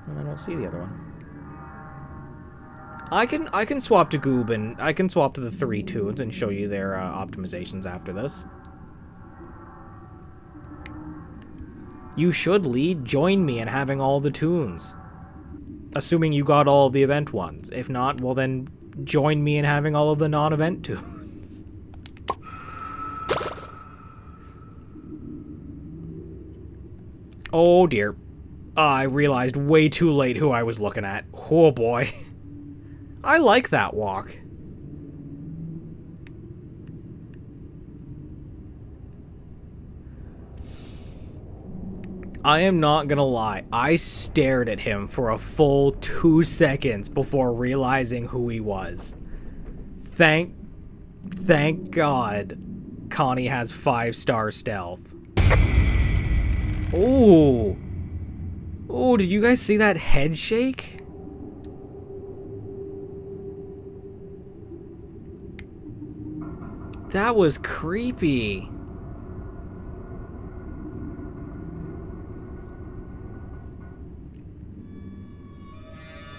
And I don't see the other one. I can swap to Goob and I can swap to the 3 tunes and show you their optimizations after this. You should lead. Join me in having all the tunes. Assuming you got all of the event ones. If not, well then join me in having all of the non-event tunes. Oh dear. I realized way too late who I was looking at. Oh boy. I like that walk. I am not gonna lie. I stared at him for a full 2 seconds before realizing who he was. Thank God Connie has 5-star stealth. Ooh. Ooh, did you guys see that head shake? That was creepy.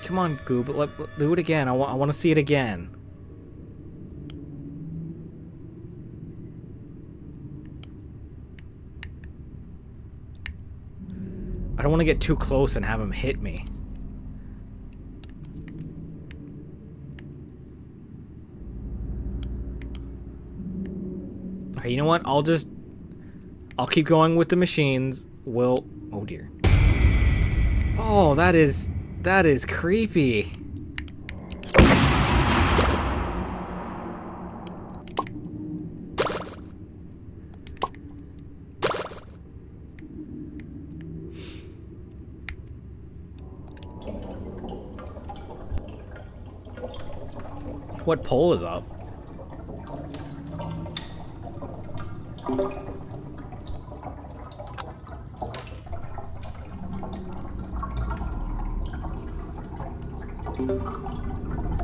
Come on, Goob, do it again. I want to see it again. I don't want to get too close and have him hit me. Okay, you know what? I'll keep going with the machines. Oh dear. Oh, that is creepy. What pole is up?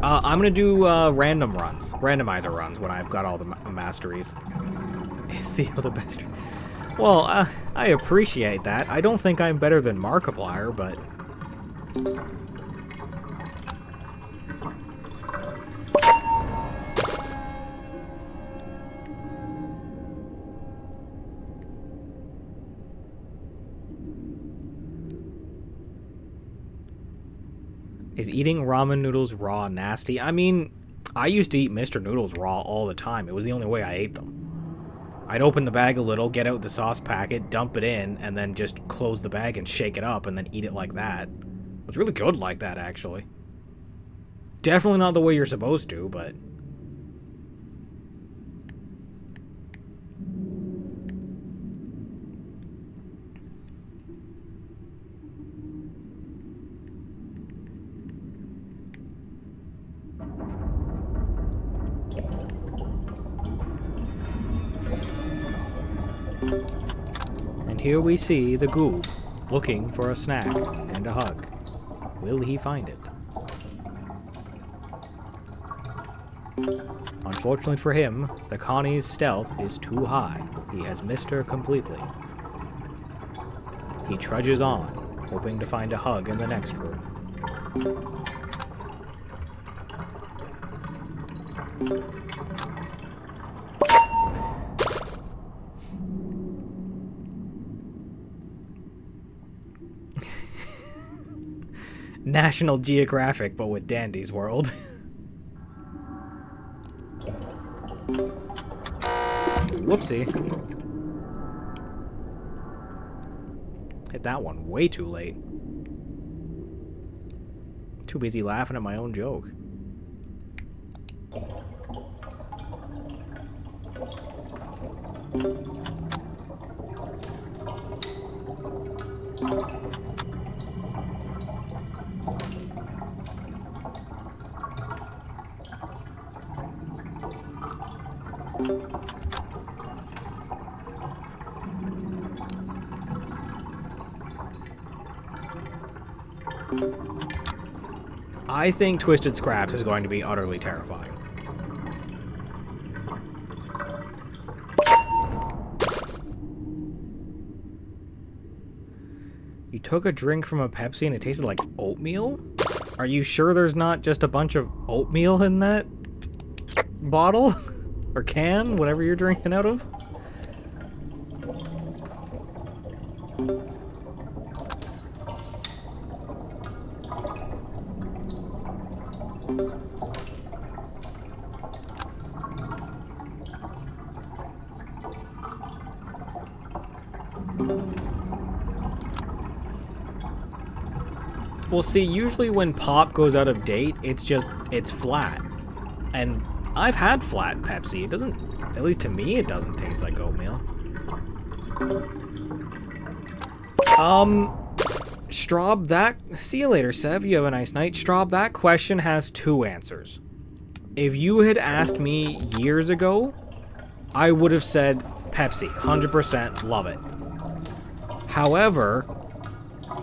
I'm gonna do random runs, randomizer runs when I've got all the masteries. Is the other best? Well, I appreciate that. I don't think I'm better than Markiplier, but Is eating ramen noodles raw nasty? I mean, I used to eat Mr. Noodles raw all the time. It was the only way I ate them. I'd open the bag a little, get out the sauce packet, dump it in, and then just close the bag and shake it up and then eat it like that. It was really good like that, actually. Definitely not the way you're supposed to, but... And here we see the goob, looking for a snack and a hug. Will he find it? Unfortunately for him, the Connie's stealth is too high. He has missed her completely. He trudges on, hoping to find a hug in the next room. National Geographic, but with Dandy's World. Whoopsie. Hit that one way too late. Too busy laughing at my own joke. I think Twisted Scraps is going to be utterly terrifying. You took a drink from a Pepsi and it tasted like oatmeal? Are you sure there's not just a bunch of oatmeal in that bottle? Or can? Whatever you're drinking out of? Well, see, usually when pop goes out of date, it's flat. And I've had flat Pepsi. It doesn't, at least to me, it doesn't taste like oatmeal. Straub, that... See you later, Sev. You have a nice night. Straub, that question has two answers. If you had asked me years ago, I would have said Pepsi. 100% love it. However,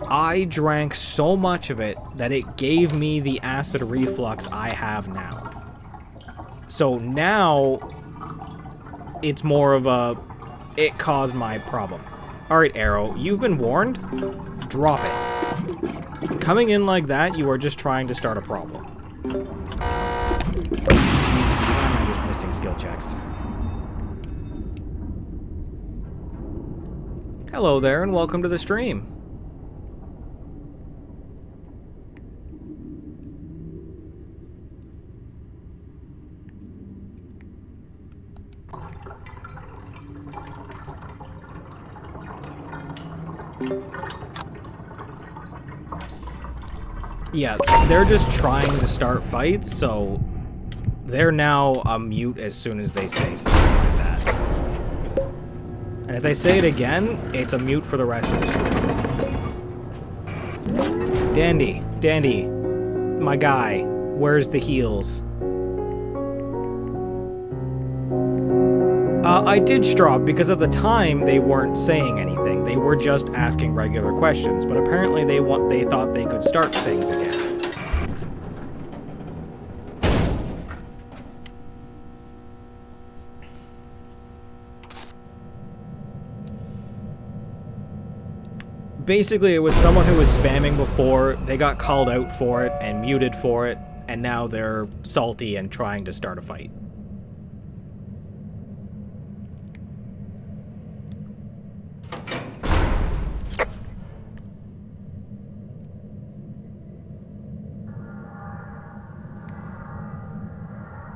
I drank so much of it that it gave me the acid reflux I have now. So now, it's more of a... It caused my problem. Alright, Arrow, you've been warned. Drop it. Coming in like that, you are just trying to start a problem. Jesus, why am I just missing skill checks? Hello there, and welcome to the stream. Yeah, they're just trying to start fights, so they're now a mute as soon as they say something like that. And if they say it again, it's a mute for the rest of the stream. Dandy, my guy, where's the heels? I did Straub because at the time they weren't saying anything. They were just asking regular questions, but apparently they thought they could start things again. Basically, it was someone who was spamming before, they got called out for it and muted for it, and now they're salty and trying to start a fight.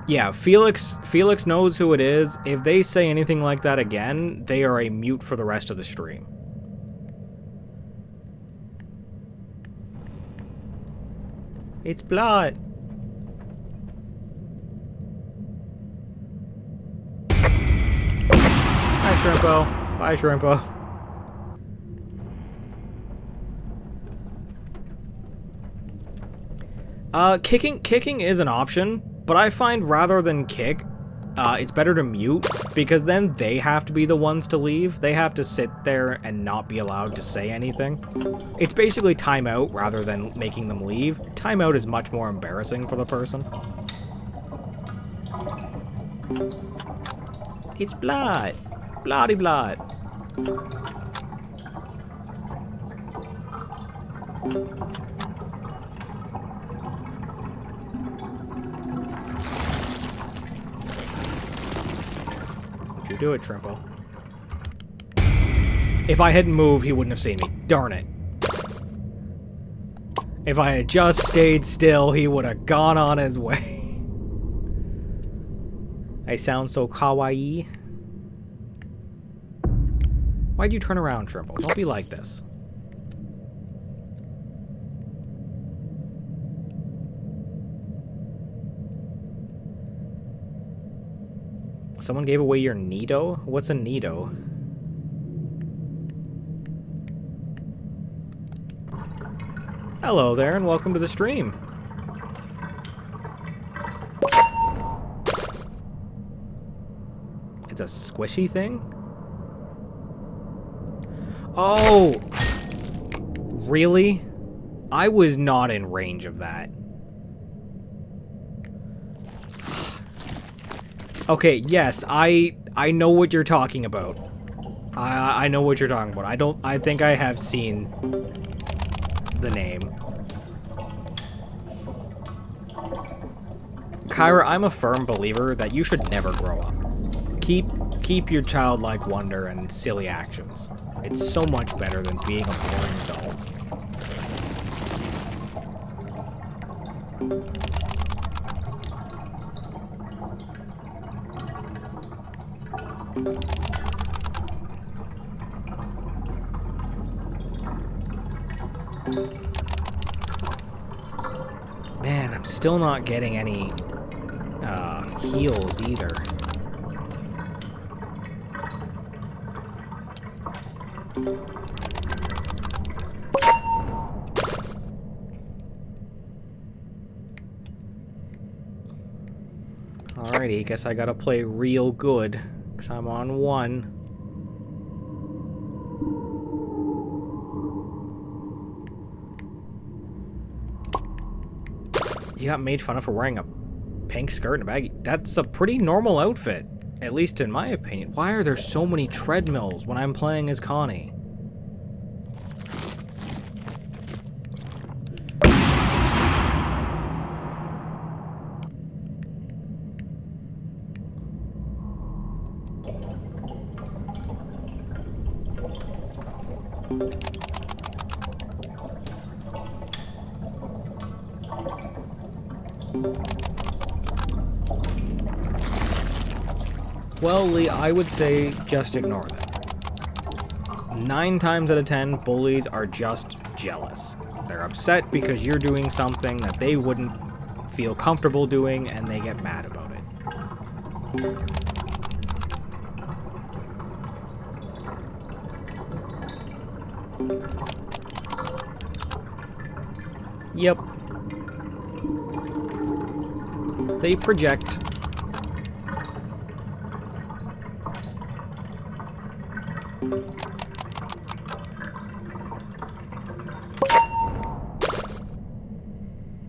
Yeah, Felix knows who it is. If they say anything like that again, they are a mute for the rest of the stream. It's blood. Bye, Shrimpo. Bye, Shrimpo. Kicking is an option, but I find rather than kick, it's better to mute, because then they have to be the ones to leave. They have to sit there and not be allowed to say anything. It's basically timeout rather than making them leave. Timeout is much more embarrassing for the person. It's blood. Bloody blood. Don't you do it, Trimple. If I hadn't moved, he wouldn't have seen me. Darn it. If I had just stayed still, he would have gone on his way. I sound so kawaii. Why'd you turn around, Trimble? Don't be like this. Someone gave away your Nido? What's a Nido? Hello there, and welcome to the stream. It's a squishy thing? Oh! Really? I was not in range of that. Okay, yes, I know what you're talking about. I know what you're talking about. I think I have seen the name. Kyra, I'm a firm believer that you should never grow up. Keep your childlike wonder and silly actions. It's so much better than being a boring adult. Man, I'm still not getting any heals either. Alrighty, guess I gotta play real good, because I'm on 1. You got made fun of for wearing a pink skirt and a baggy. That's a pretty normal outfit, at least in my opinion. Why are there so many treadmills when I'm playing as Connie? Well, Lee, I would say just ignore them. 9 times out of 10, bullies are just jealous. They're upset because you're doing something that they wouldn't feel comfortable doing, and they get mad about it. Yep. They project.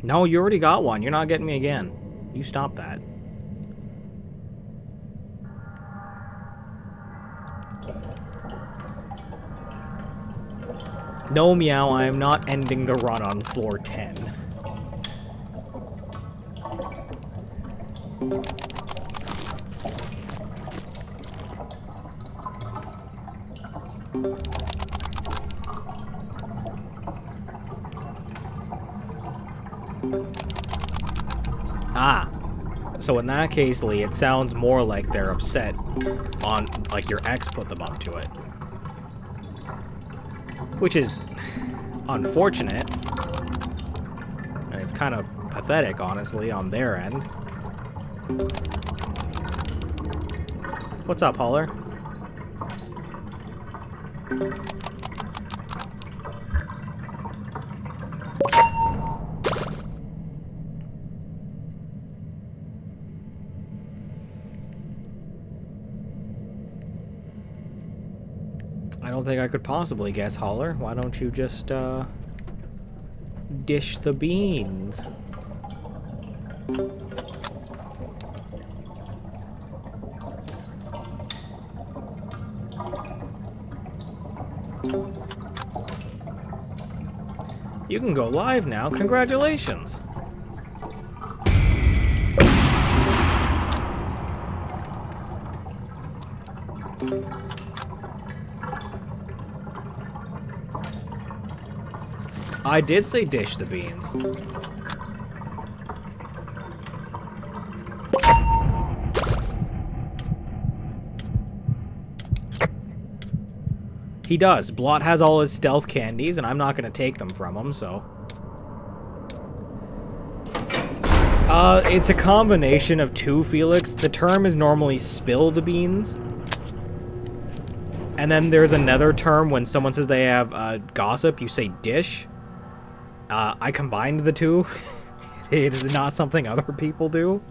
No, you already got one. You're not getting me again. You stop that. No, Meow, I am not ending the run on floor 10. So in that case, Lee, it sounds more like they're upset on, like, your ex put them up to it. Which is unfortunate. And it's kind of pathetic, honestly, on their end. What's up, Holler? I don't think I could possibly guess, Holler. Why don't you just, dish the beans? You can go live now. Congratulations. I did say dish the beans. He does. Blot has all his stealth candies, and I'm not going to take them from him, so... it's a combination of two, Felix. The term is normally spill the beans. And then there's another term when someone says they have gossip, you say dish. I combined the two. It is not something other people do.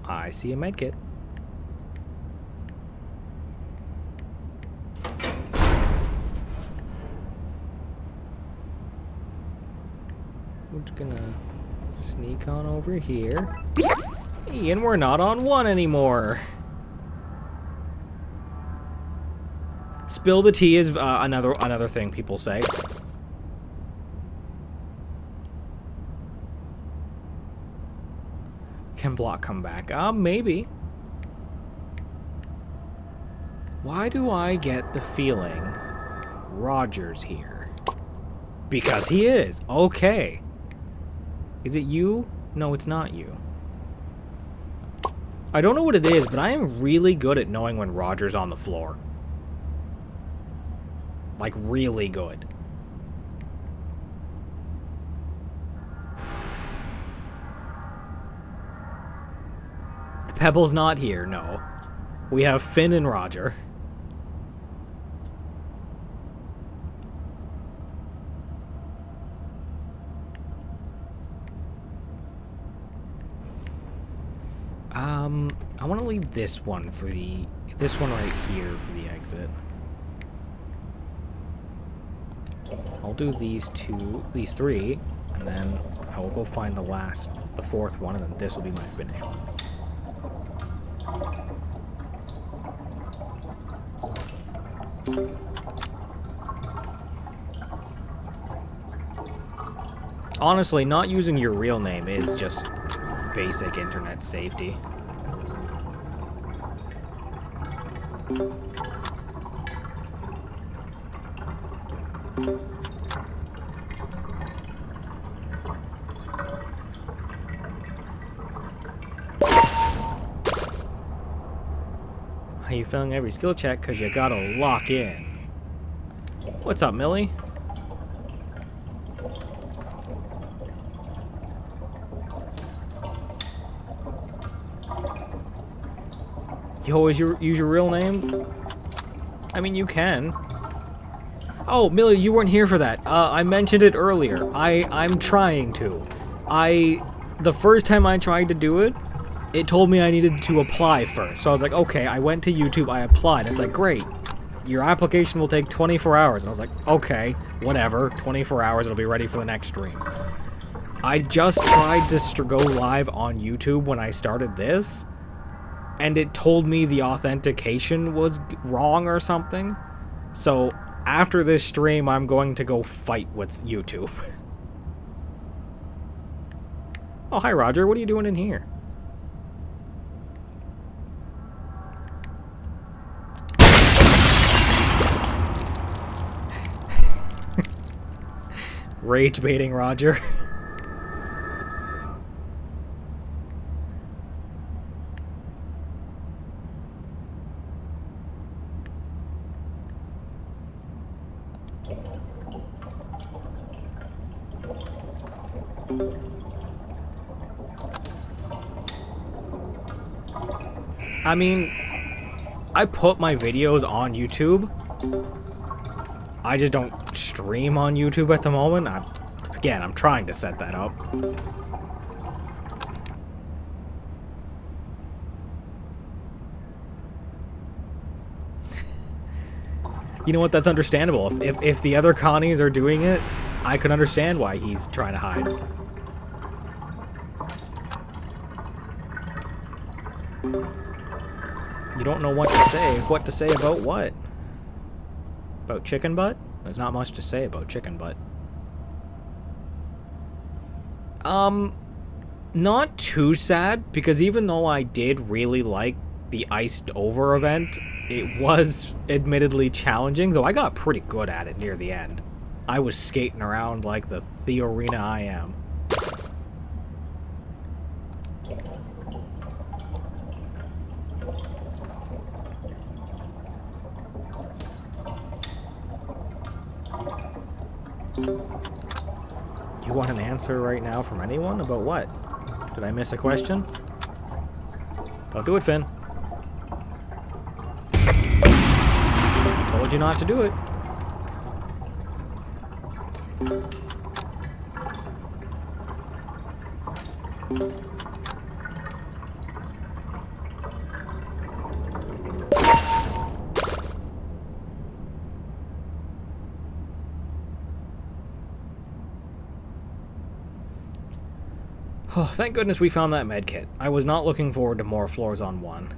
I see a medkit. We're just gonna sneak on over here. Hey, and we're not on one anymore. Spill the tea is another thing people say. Can Block come back? Maybe. Why do I get the feeling Roger's here? Because he is. Okay. Is it you? No, it's not you. I don't know what it is, but I am really good at knowing when Roger's on the floor. Like, really good. Pebble's not here, no. We have Finn and Roger. I want to leave this one for this one right here for the exit. I'll do these three, and then I will go find the fourth one, and then this will be my finish one. Honestly, not using your real name is just basic internet safety. Are you failing every skill check because you gotta lock in? What's up, Millie? You always use your real name? I mean, you can. Oh, Millie, you weren't here for that. I mentioned it earlier. I'm trying to. The first time I tried to do it, it told me I needed to apply first. So I was like, okay, I went to YouTube, I applied. It's like, great. Your application will take 24 hours. And I was like, okay, whatever. 24 hours, it'll be ready for the next stream. I just tried to go live on YouTube when I started this, and it told me the authentication was wrong or something. So after this stream, I'm going to go fight with YouTube. Oh, hi, Roger. What are you doing in here? Rage baiting Roger. I mean, I put my videos on YouTube. I just don't stream on YouTube at the moment. Again, I'm trying to set that up. You know what? That's understandable. If the other Connies are doing it, I can understand why he's trying to hide. You don't know what to say. What to say about what? About chicken butt? There's not much to say about chicken butt. Not too sad, because even though I did really like the iced over event, it was admittedly challenging, though I got pretty good at it near the end. I was skating around like the Theorina I am. You want an answer right now from anyone? About what? Did I miss a question? Don't do it, Finn. I told you not to do it. Oh, thank goodness we found that medkit. I was not looking forward to more floors on one.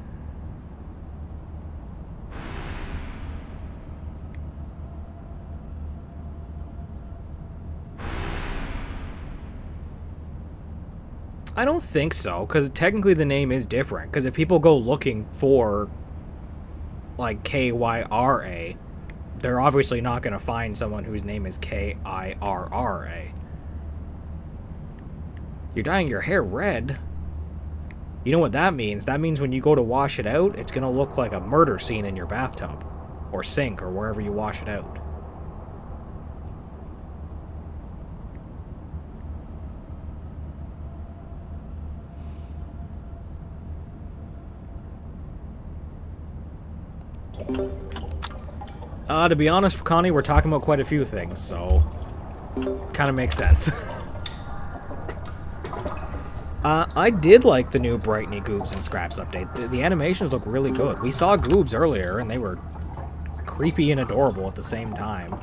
I don't think so, because technically the name is different. Because if people go looking for, like, K-Y-R-A, they're obviously not going to find someone whose name is K-I-R-R-A. You're dyeing your hair red? You know what that means? That means when you go to wash it out, it's going to look like a murder scene in your bathtub. Or sink, or wherever you wash it out. To be honest, Connie, we're talking about quite a few things, so... kind of makes sense. I did like the new Brightney Goobs and Scraps update. The animations look really good. We saw Goobs earlier, and they were creepy and adorable at the same time.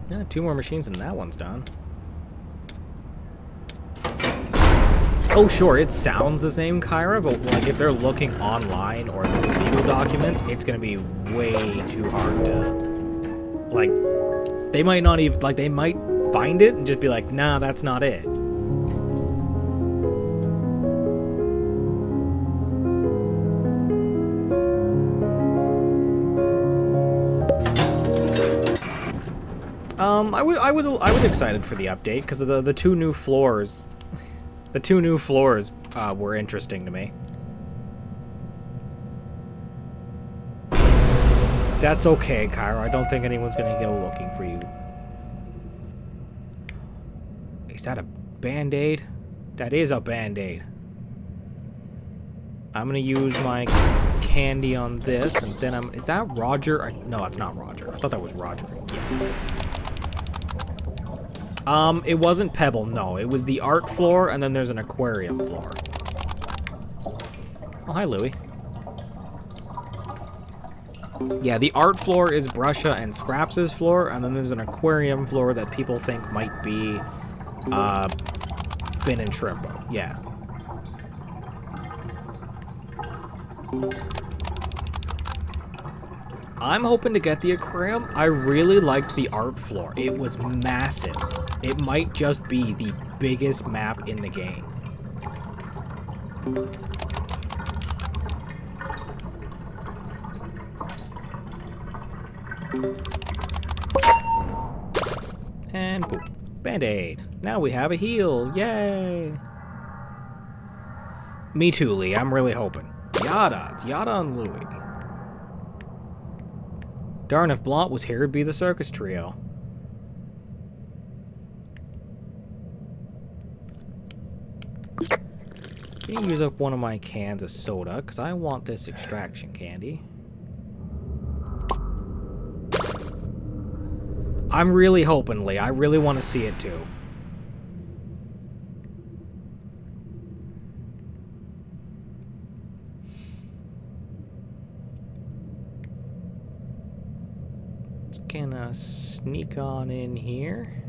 Yeah, 2 more machines and that one's done. Oh, sure, it sounds the same, Kyra, but like if they're looking online or through legal documents, it's gonna be way too hard to... like, they might not even... like, they might find it and just be like, nah, that's not it. I was excited for the update because of the 2 new floors. The 2 new floors were interesting to me. That's okay, Kyra. I don't think anyone's gonna go looking for you. Is that a band-aid? That is a band-aid. I'm gonna use my candy on this, and then I'm... is that Roger? No, that's not Roger. I thought that was Roger. Yeah. It wasn't Pebble, no. It was the art floor, and then there's an aquarium floor. Oh, hi, Louie. Yeah, the art floor is Brusha and Scraps' floor, and then there's an aquarium floor that people think might be Finn and Shrimpo. Yeah. I'm hoping to get the aquarium. I really liked the art floor. It was massive. It might just be the biggest map in the game. And boop. Band-Aid. Now we have a heal. Yay! Me too, Lee. I'm really hoping. Yada. It's Yada and Louie. Darn, if Blount was here, it'd be the circus trio. Can you use up one of my cans of soda? Because I want this extraction candy. I'm really hoping, Lee. I really want to see it, too. It's gonna sneak on in here.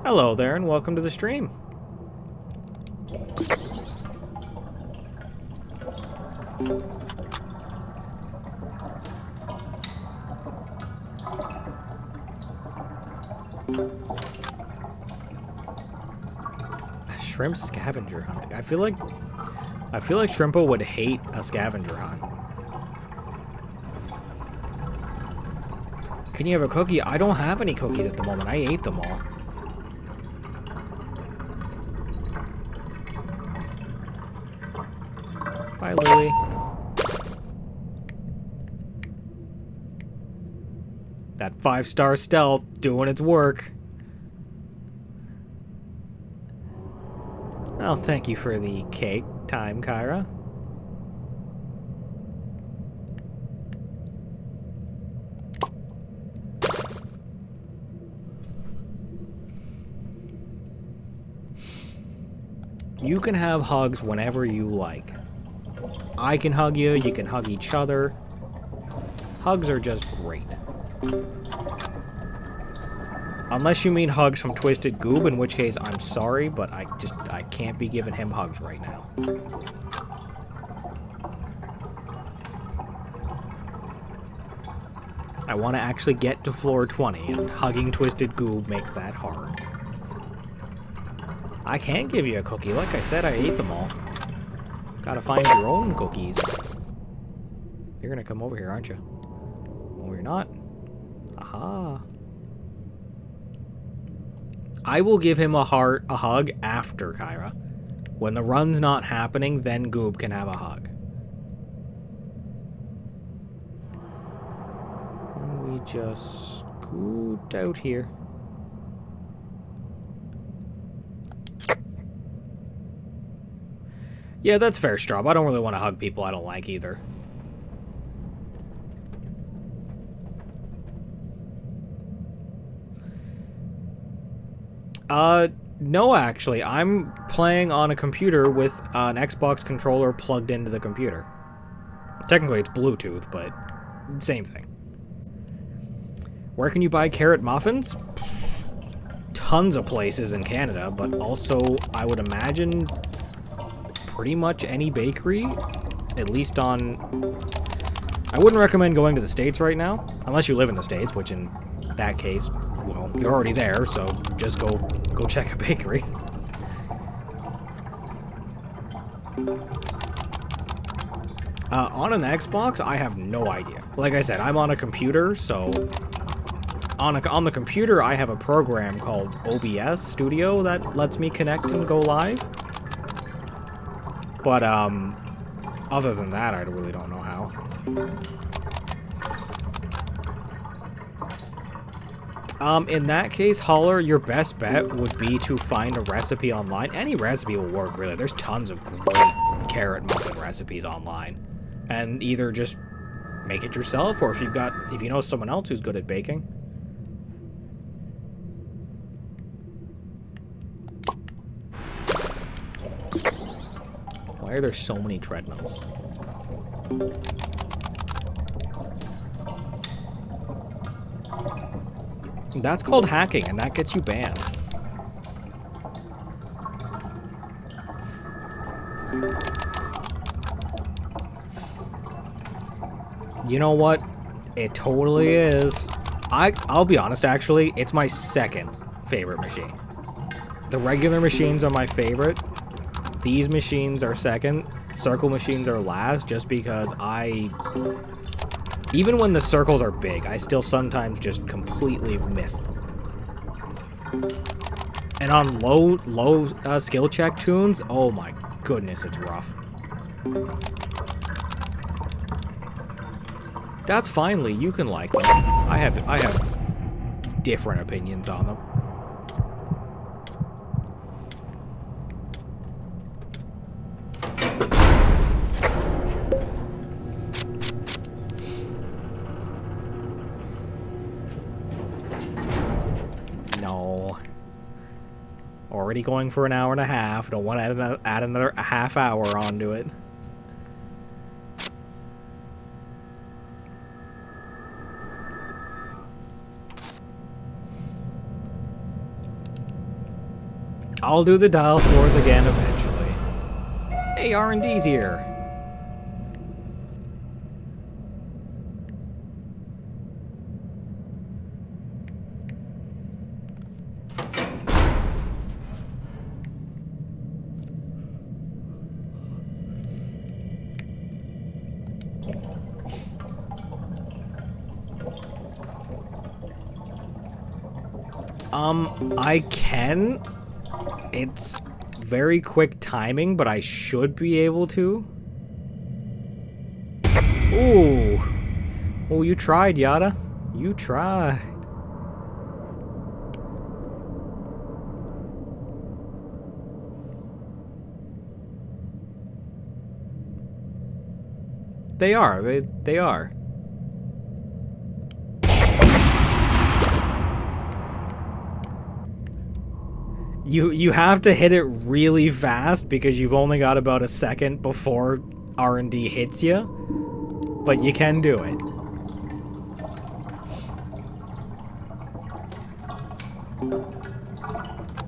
Hello there, and welcome to the stream. Shrimp scavenger hunting. I feel like Shrimpo would hate a scavenger hunt. Can you have a cookie? I don't have any cookies at the moment. I ate them all. Bye, Louie. That 5-star stealth doing its work. Oh, thank you for the cake time, Kyra. You can have hugs whenever you like. I can hug you, you can hug each other. Hugs are just great. Unless you mean hugs from Twisted Goob, in which case I'm sorry, but I can't be giving him hugs right now. I want to actually get to floor 20, and hugging Twisted Goob makes that hard. I can give you a cookie. Like I said, I ate them all. Gotta find your own cookies. You're gonna come over here, aren't you? No, you're not. Aha. I will give him a hug after Kyra. When the run's not happening, then Goob can have a hug. And we just scoot out here. Yeah, that's fair, Straub. I don't really want to hug people I don't like either. No, actually. I'm playing on a computer with an Xbox controller plugged into the computer. Technically, it's Bluetooth, but same thing. Where can you buy carrot muffins? Tons of places in Canada, but also, I would imagine, pretty much any bakery, at least on... I wouldn't recommend going to the States right now, unless you live in the States, which in that case, well, you're already there, so just go check a bakery. On an Xbox, I have no idea. Like I said, I'm on a computer, so... On the computer, I have a program called OBS Studio that lets me connect and go live. But, other than that, I really don't know how. In that case, Holler, your best bet would be to find a recipe online. Any recipe will work, really. There's tons of great carrot muffin recipes online. And either just make it yourself, or if you know someone else who's good at baking. Why are there so many treadmills? That's called hacking, and that gets you banned. You know what? It totally is. I'll be honest, actually, it's my second favorite machine. The regular machines are my favorite. These machines are second. Circle machines are last, just because even when the circles are big, I still sometimes just completely miss them. And on low skill check tunes, oh my goodness, it's rough. That's finally, you can like them. I have different opinions on them. No. Already going for an hour and a half. Don't want to add another half hour onto it. I'll do the dial floors again eventually. Hey, R&D's here. I can. It's very quick timing, but I should be able to. Ooh. Oh, you tried, Yada. You tried. They are. They are. You have to hit it really fast because you've only got about a second before R&D hits you, but you can do it.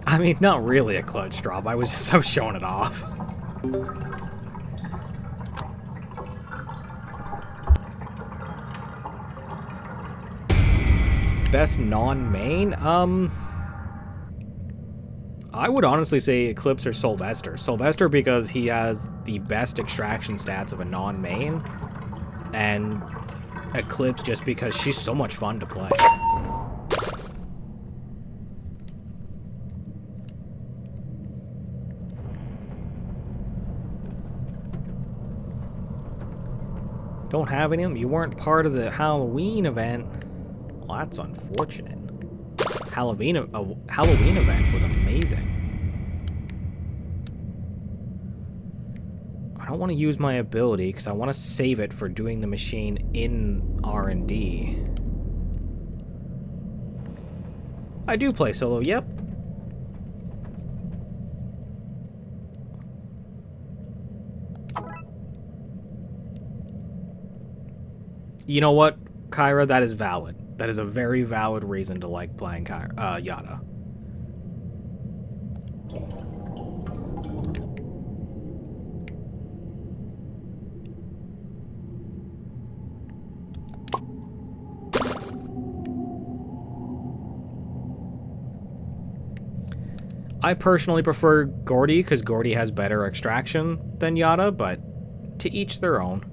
I mean, not really a clutch drop. I was showing it off. Best non-main? I would honestly say Eclipse or Sylvester. Sylvester because he has the best extraction stats of a non-main, and Eclipse just because she's so much fun to play. Don't have any of them? You weren't part of the Halloween event? Well, that's unfortunate. Halloween event was amazing. I don't want to use my ability because I want to save it for doing the machine in R&D. I do play solo, yep. You know what, Kyra? That is valid. That is a very valid reason to like playing Yada. I personally prefer Gordy because Gordy has better extraction than Yada, but to each their own.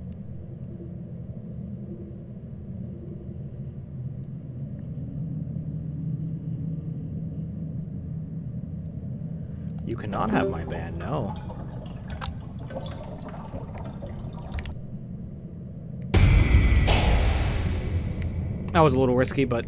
You cannot have my band, no. That was a little risky, but...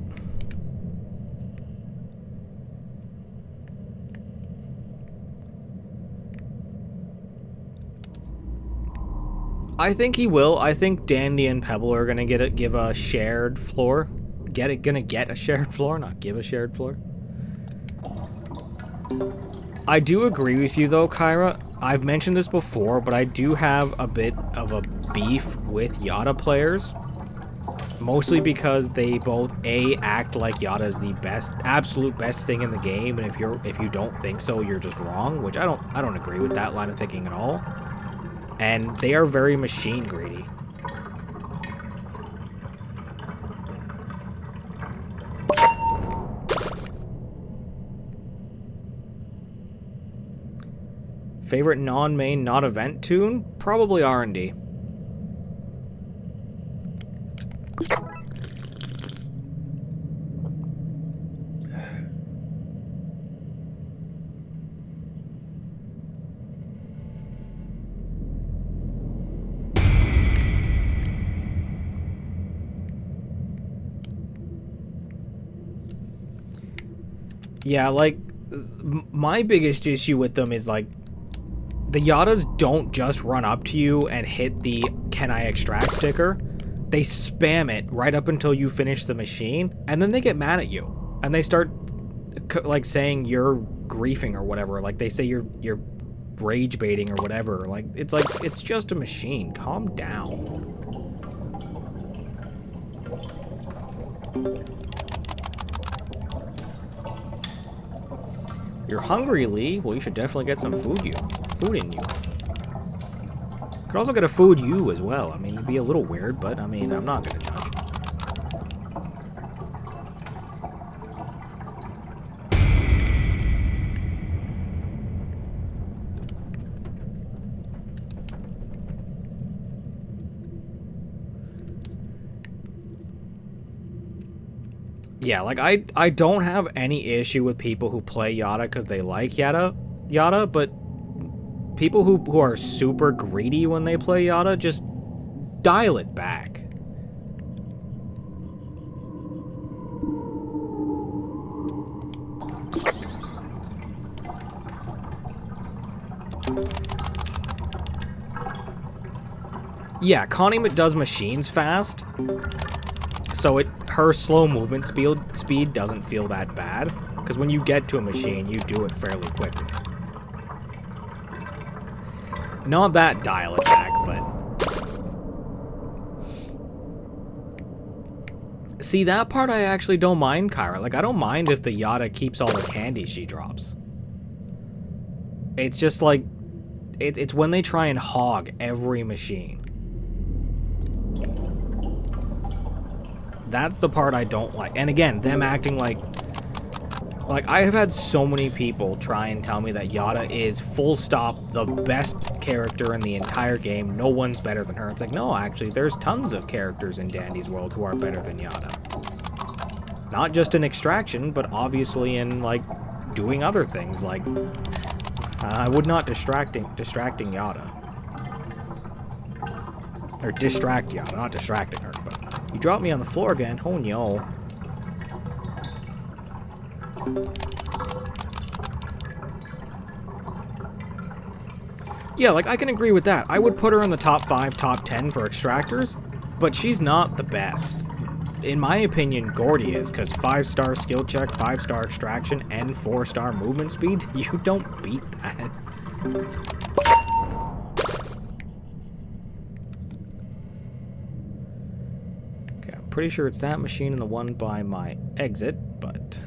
I think he will. I think Dandy and Pebble are gonna give a shared floor. Gonna get a shared floor, not give a shared floor. I do agree with you though, Kyra. I've mentioned this before, but I do have a bit of a beef with Yada players. Mostly because they both act like Yada is the best, absolute best thing in the game, and if you don't think so, you're just wrong. Which I don't agree with that line of thinking at all. And they are very machine greedy. Favorite non-main, not event tune? Probably R&D. Yeah, like, my biggest issue with them is, like, the Yadas don't just run up to you and hit the "Can I extract" sticker. They spam it right up until you finish the machine, and then they get mad at you. And they start, like, saying you're griefing or whatever. Like, they say you're rage baiting or whatever. Like, it's just a machine. Calm down. You're hungry, Lee? Well, you should definitely get some food in you. Could also get a food you as well. I mean, it'd be a little weird, but I mean, I'm not gonna judge. Yeah, like, I don't have any issue with people who play Yada because they like Yada, but people who are super greedy when they play Yada, just dial it back. Yeah, Connie does machines fast, so her slow movement speed doesn't feel that bad, because when you get to a machine, you do it fairly quickly. Not that dial it back, but... See, that part I actually don't mind, Kyra. Like, I don't mind if the Yada keeps all the candy she drops. It's just like... It's when they try and hog every machine. That's the part I don't like. And again, them acting like... Like, I have had so many people try and tell me that Yada is full stop the best character in the entire game. No one's better than her. It's like, no, actually, there's tons of characters in Dandy's world who are better than Yada. Not just in extraction, but obviously in, like, doing other things. Like, I would not distracting Yada. Or distract Yada, not distracting her, but... You dropped me on the floor again. Oh, no. Yeah, like, I can agree with that. I would put her in the top 5, top 10 for extractors, but she's not the best. In my opinion, Gordy is, because 5-star skill check, 5-star extraction, and 4-star movement speed, you don't beat that. Okay, I'm pretty sure it's that machine and the one by my exit, but...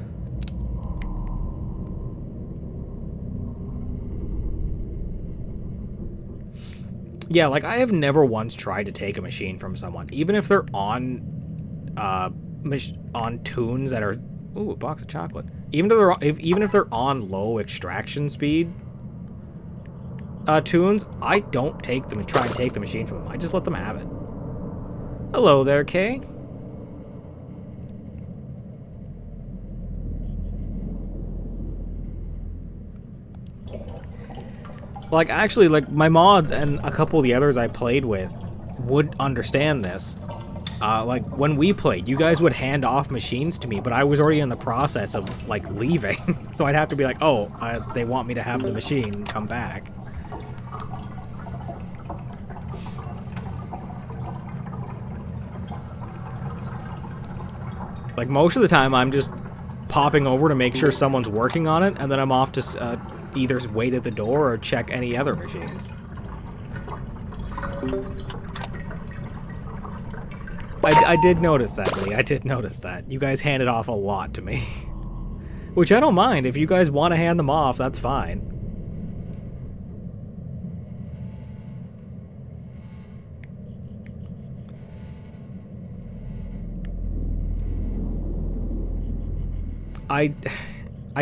Yeah, like, I have never once tried to take a machine from someone, even if they're on tunes that are... Ooh, a box of chocolate. Even if they're on low extraction speed tunes, I don't try and take the machine from them. I just let them have it. Hello there, Kay. Like, actually, like, my mods and a couple of the others I played with would understand this. Like, when we played, you guys would hand off machines to me, but I was already in the process of, like, leaving. So I'd have to be like, oh, they want me to have the machine and come back. Like, most of the time, I'm just popping over to make sure someone's working on it, and then I'm off to either wait at the door or check any other machines. I did notice that, Lee. I did notice that. You guys handed off a lot to me. Which I don't mind. If you guys want to hand them off, that's fine. I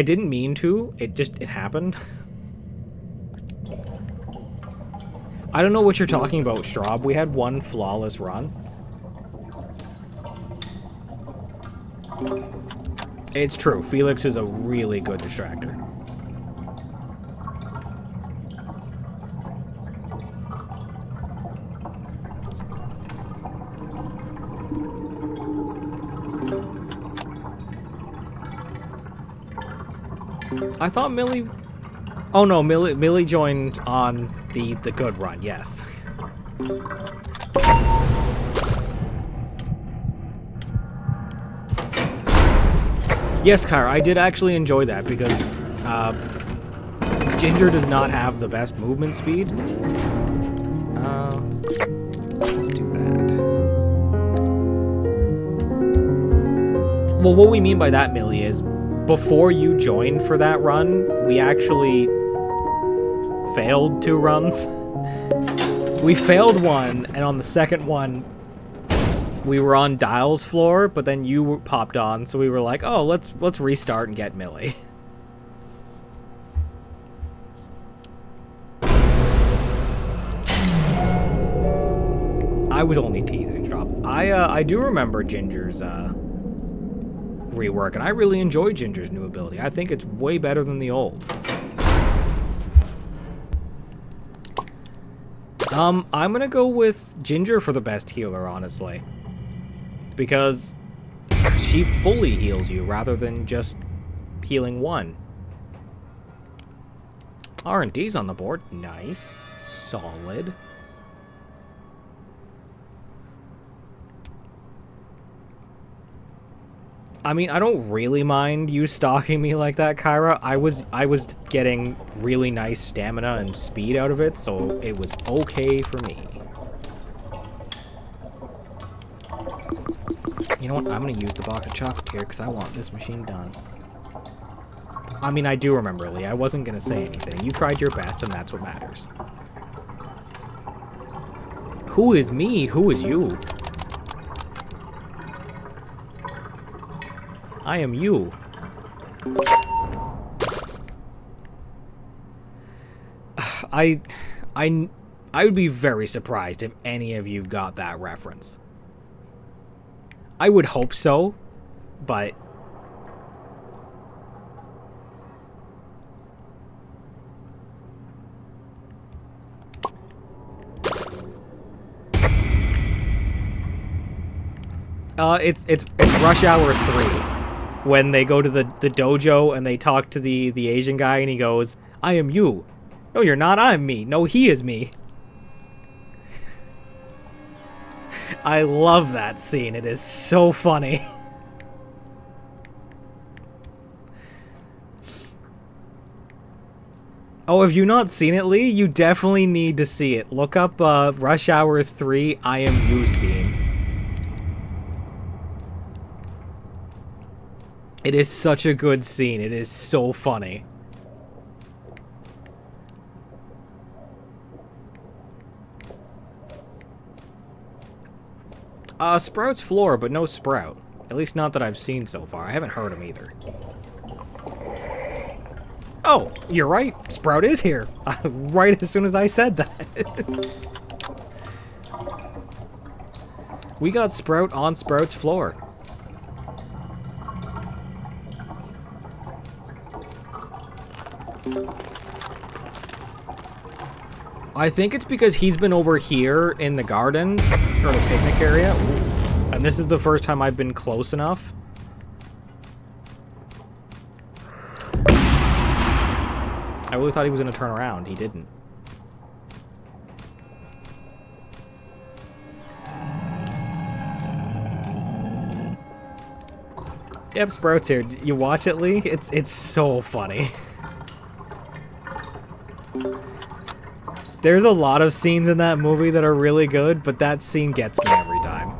didn't mean to. It happened. I don't know what you're talking about, Straub. We had one flawless run. It's true. Felix is a really good distractor. I thought Millie... Oh no, Millie joined on the good run, yes. Yes, Kyra, I did actually enjoy that because Ginger does not have the best movement speed. Let's do that. Well, what we mean by that, Millie, is before you joined for that run, we actually failed 2 runs. We failed one, and on the second one, we were on Dial's floor, but then you popped on, so we were like, oh, let's restart and get Millie. I was only teasing, Drop. I do remember Ginger's rework, and I really enjoy Ginger's new ability. I think it's way better than the old. I'm gonna go with Ginger for the best healer, honestly. Because she fully heals you rather than just healing 1. R&D's on the board. Nice. Solid. I mean, I don't really mind you stalking me like that, Kyra. I was getting really nice stamina and speed out of it, so it was okay for me. You know what? I'm going to use the box of chocolate here because I want this machine done. I mean, I do remember, Lee. I wasn't going to say anything. You tried your best, and that's what matters. Who is me? Who is you? I am you. I would be very surprised if any of you got that reference. I would hope so, but... It's Rush Hour 3. When they go to the dojo and they talk to the Asian guy and he goes, I am you. No, you're not. I'm me. No, he is me. I love that scene. It is so funny. Oh, have you not seen it, Lee? You definitely need to see it. Look up Rush Hour 3 I Am You scene. It is such a good scene. It is so funny. Sprout's floor, but no Sprout. At least not that I've seen so far. I haven't heard him either. Oh, you're right. Sprout is here. Right as soon as I said that. We got Sprout on Sprout's floor. I think it's because he's been over here in the garden, or the picnic area, and this is the first time I've been close enough. I really thought he was going to turn around. He didn't. Yep, Sprout's here. You watch it, Lee? It's so funny. There's a lot of scenes in that movie that are really good, but that scene gets me every time.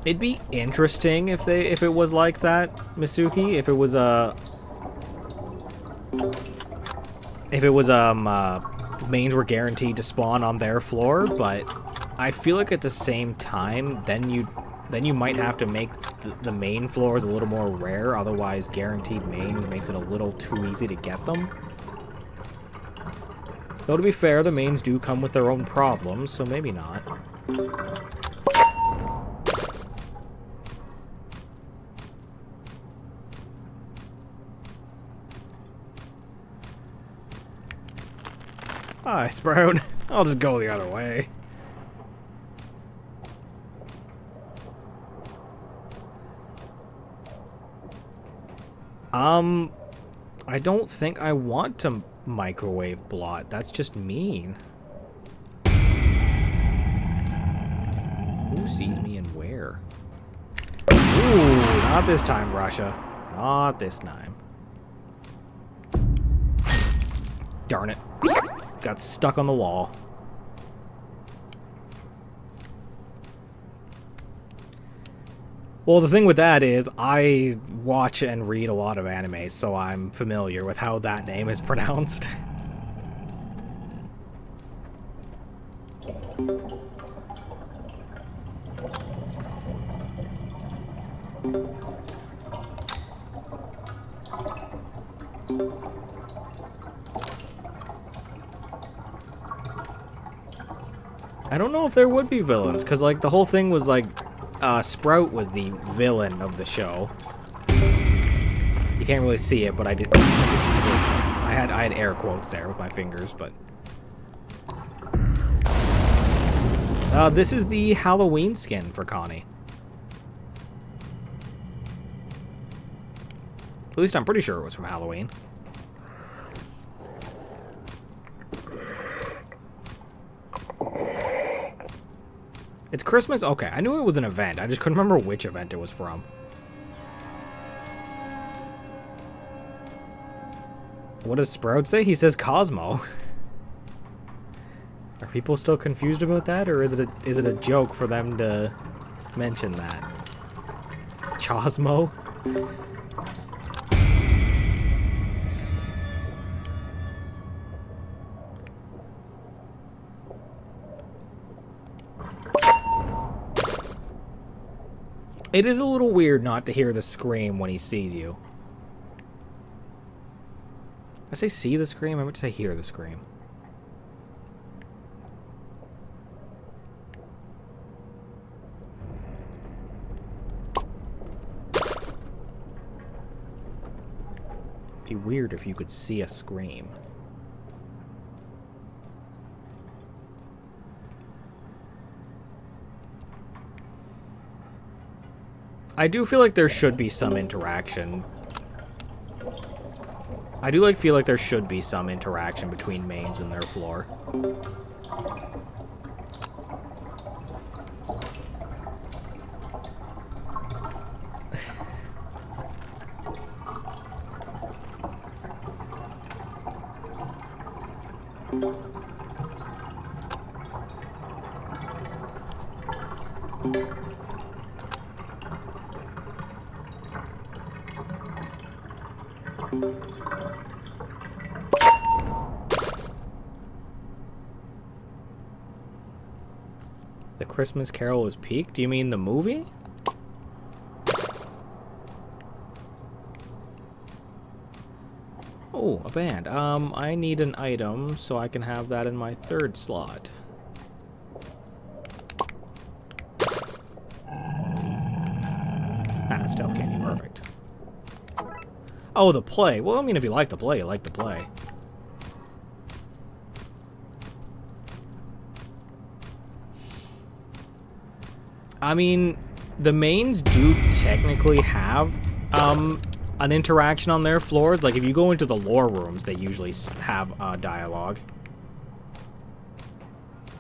It'd be interesting if it was like that, Misuki. If it was mains were guaranteed to spawn on their floor, but I feel like at the same time, then you might have to make the main floors a little more rare. Otherwise, guaranteed mains makes it a little too easy to get them. Though to be fair, the mains do come with their own problems, so maybe not. Hi, Sprout. I'll just go the other way. I don't think I want to microwave blot. That's just mean. Who sees me and where? Ooh, not this time, Russia. Not this time. Darn it. Got stuck on the wall. Well, the thing with that is, I watch and read a lot of anime, so I'm familiar with how that name is pronounced. I don't know if there would be villains, because, like, the whole thing was, like, Sprout was the villain of the show. You can't really see it, but I had air quotes there with my fingers, but... this is the Halloween skin for Connie. At least I'm pretty sure it was from Halloween. It's Christmas? Okay, I knew it was an event. I just couldn't remember which event it was from. What does Sprout say? He says Cosmo. Are people still confused about that, or is it a joke for them to mention that? Chosmo? It is a little weird not to hear the scream when he sees you. I say see the scream? I meant to say hear the scream. Be weird if you could see a scream. I do feel like there should be some interaction. I do feel like there should be some interaction between mains and their floor. The Christmas Carol is peak? Do you mean the movie? Oh, a band. I need an item so I can have that in my third slot. Ah, stealth candy, perfect. Oh, the play. Well, I mean, if you like the play, you like the play. I mean, the mains do technically have an interaction on their floors. Like, if you go into the lore rooms, they usually have dialogue.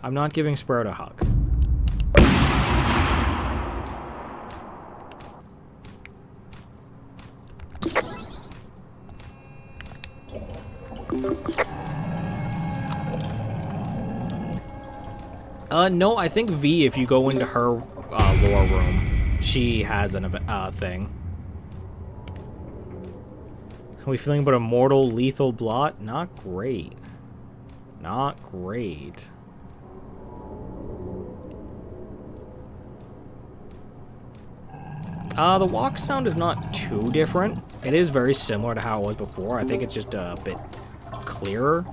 I'm not giving Sprout a hug. No, I think V if you go into her lore room. she has an thing. Are we feeling about a mortal lethal blot? Not great. Not great. The walk sound is not too different. It is very similar to how it was before. I think it's just a bit clearer.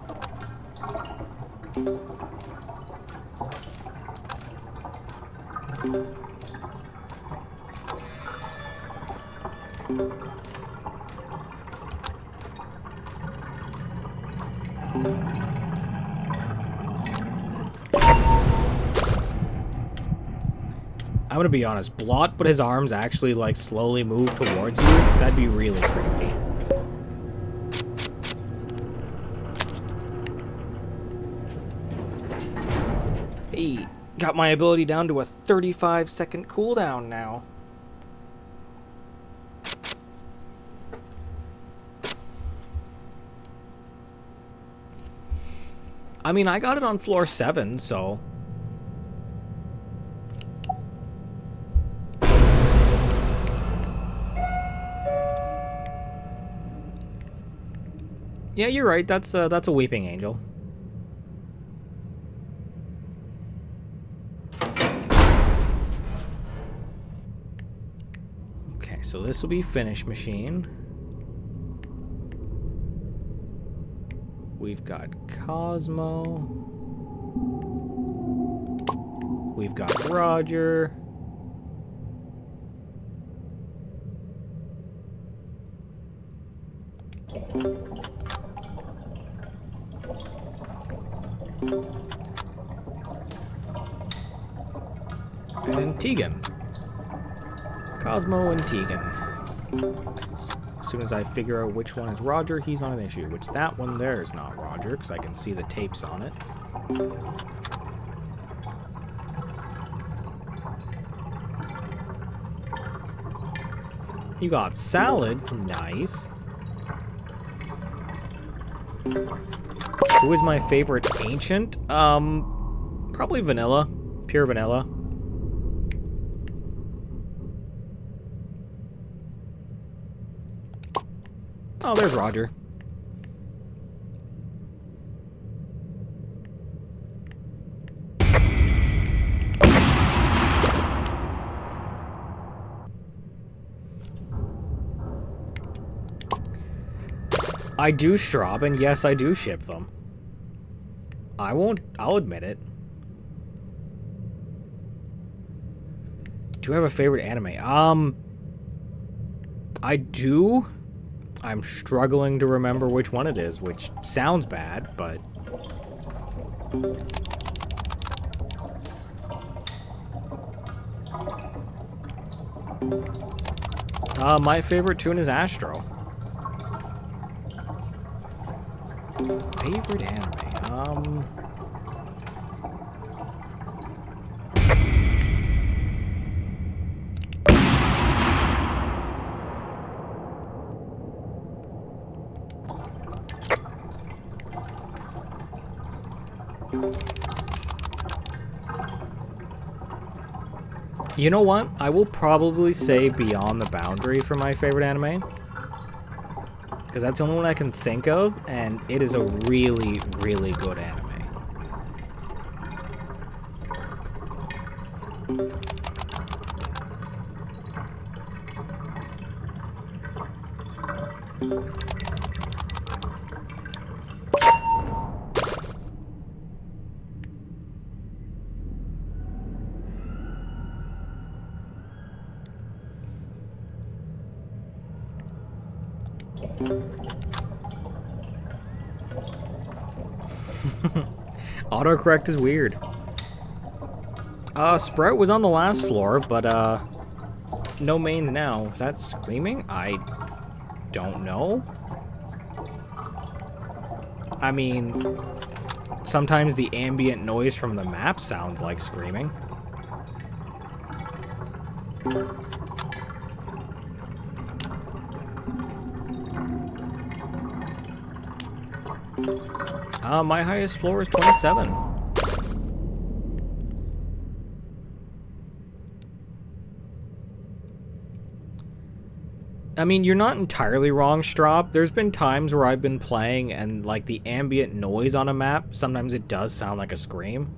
I'm gonna be honest, Blot, but his arms actually like slowly move towards you. That'd be really creepy. Hey, got my ability down to a 35-second cooldown now. I mean, I got it on floor 7, so... Yeah, you're right. That's a weeping angel. Okay, so this will be finish machine. We've got Cosmo. We've got Roger. And Tegan. Cosmo and Tegan. As soon as I figure out which one is Roger, he's not an issue. Which that one there is not Roger, because I can see the tapes on it. You got salad. Nice. Who is my favorite ancient? Probably vanilla. Pure vanilla. Oh, there's Roger. I do Straub, and yes, I do ship them. I'll admit it. Do you have a favorite anime? I do. I'm struggling to remember which one it is, which sounds bad, but... my favorite tune is Astro. Favorite anime? You know what? I will probably say Beyond the Boundary for my favorite anime. Because that's the only one I can think of, and it is a really, really good anime. Autocorrect is weird. Sprout was on the last floor, but no mains now. Is that screaming? I don't know. I mean, sometimes the ambient noise from the map sounds like screaming. My highest floor is 27. I mean, you're not entirely wrong, Strop. There's been times where I've been playing and, like, the ambient noise on a map, sometimes it does sound like a scream.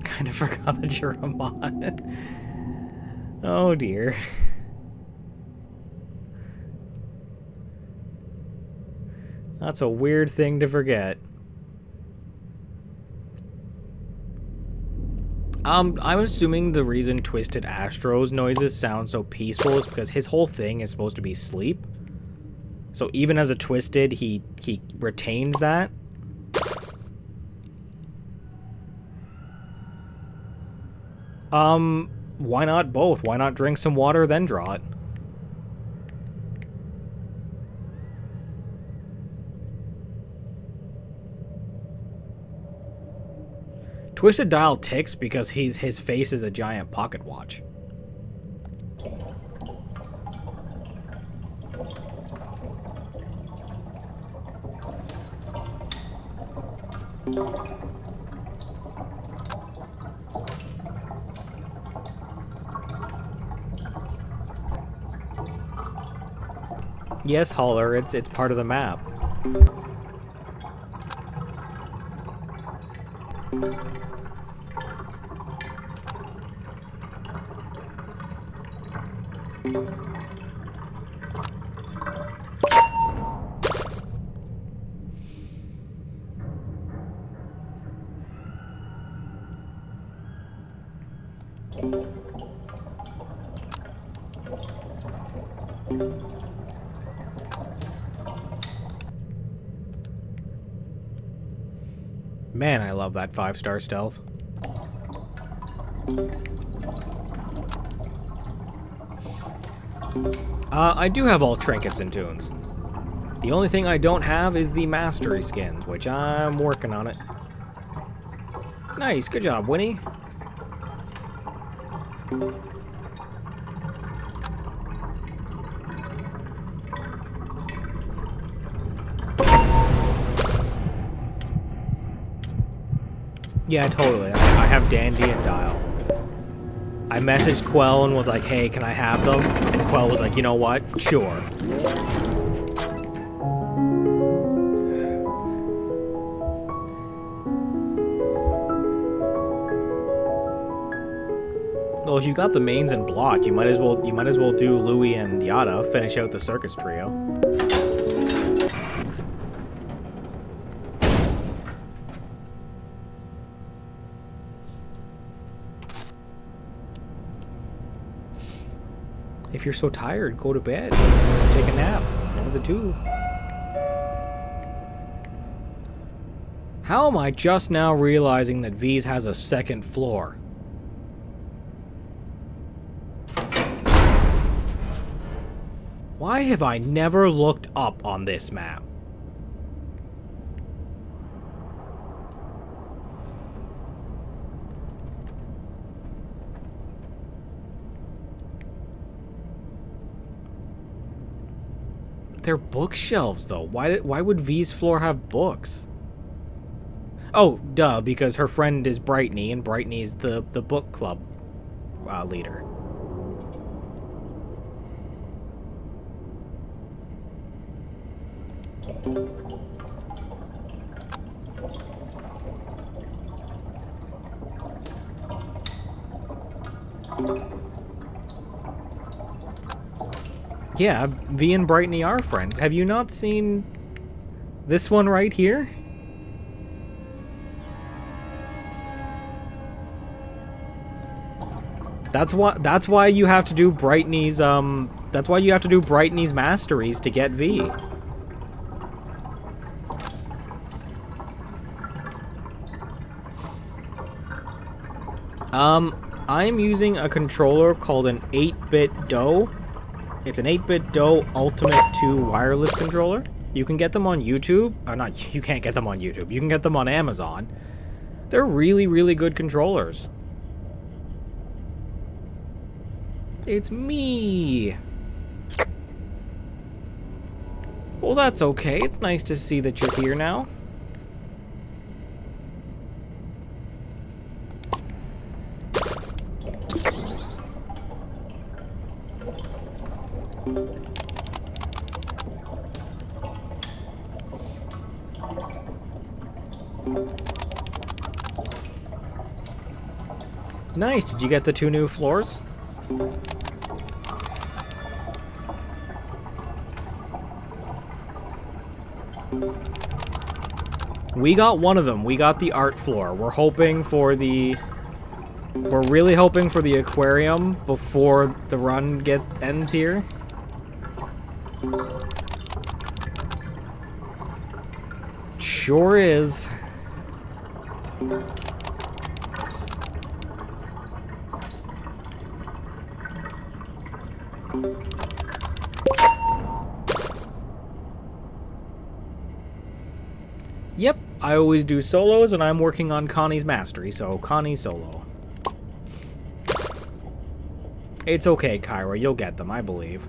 Kind of forgot that you're a mod. Oh dear. That's a weird thing to forget. I'm assuming the reason Twisted Astro's noises sound so peaceful is because his whole thing is supposed to be sleep. So even as a Twisted, he retains that. Why not both? Why not drink some water, then draw it? Twisted Dial ticks because his face is a giant pocket watch. Yes, Holler, it's part of the map. Man, I love that 5-star stealth. I do have all trinkets and tunes. The only thing I don't have is the mastery skins, which I'm working on it. Nice, good job, Winnie. Yeah, totally. I have Dandy and Dial. I messaged Quell and was like, hey, can I have them? And Quell was like, you know what? Sure. Well, if you got the mains and block, you might as well do Louie and Yada, finish out the circus trio. If you're so tired, go to bed. Take a nap. One of the two. How am I just now realizing that V's has a second floor? Why have I never looked up on this map? They're bookshelves, though. Why would V's floor have books? Oh, duh, because her friend is Brightney, and Brightney's the book club leader. Yeah, V and Brightney are friends. Have you not seen this one right here? That's why you have to do Brightney's masteries to get V. I'm using a controller called an 8-bit DOE. It's an 8-bit DOE Ultimate 2 wireless controller. You can get them on YouTube. You can't get them on YouTube. You can get them on Amazon. They're really, really good controllers. It's me. Well, that's okay. It's nice to see that you're here now. Nice. Did you get the 2 new floors? We got one of them. We got the art floor. We're really hoping for the aquarium before the run ends here. Sure is. Yep, I always do solos, and I'm working on Connie's mastery, so Connie solo. It's okay, Kyra, you'll get them, I believe.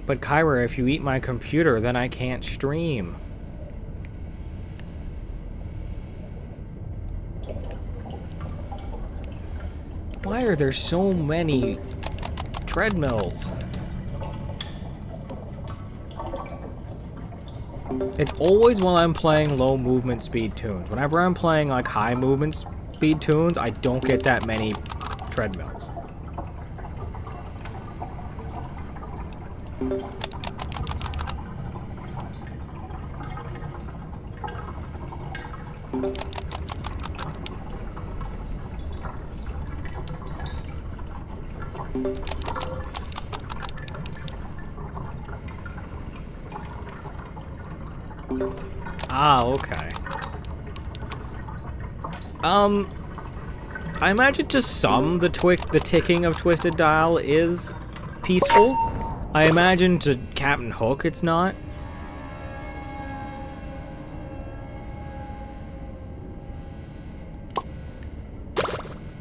But Kyra, if you eat my computer, then I can't stream. Why are there so many treadmills? It's always when I'm playing low movement speed tunes. Whenever I'm playing like high movement speed tunes, I don't get that many treadmills. Ah, okay. I imagine to some the ticking of Twisted Dial is peaceful. I imagine to Captain Hook it's not.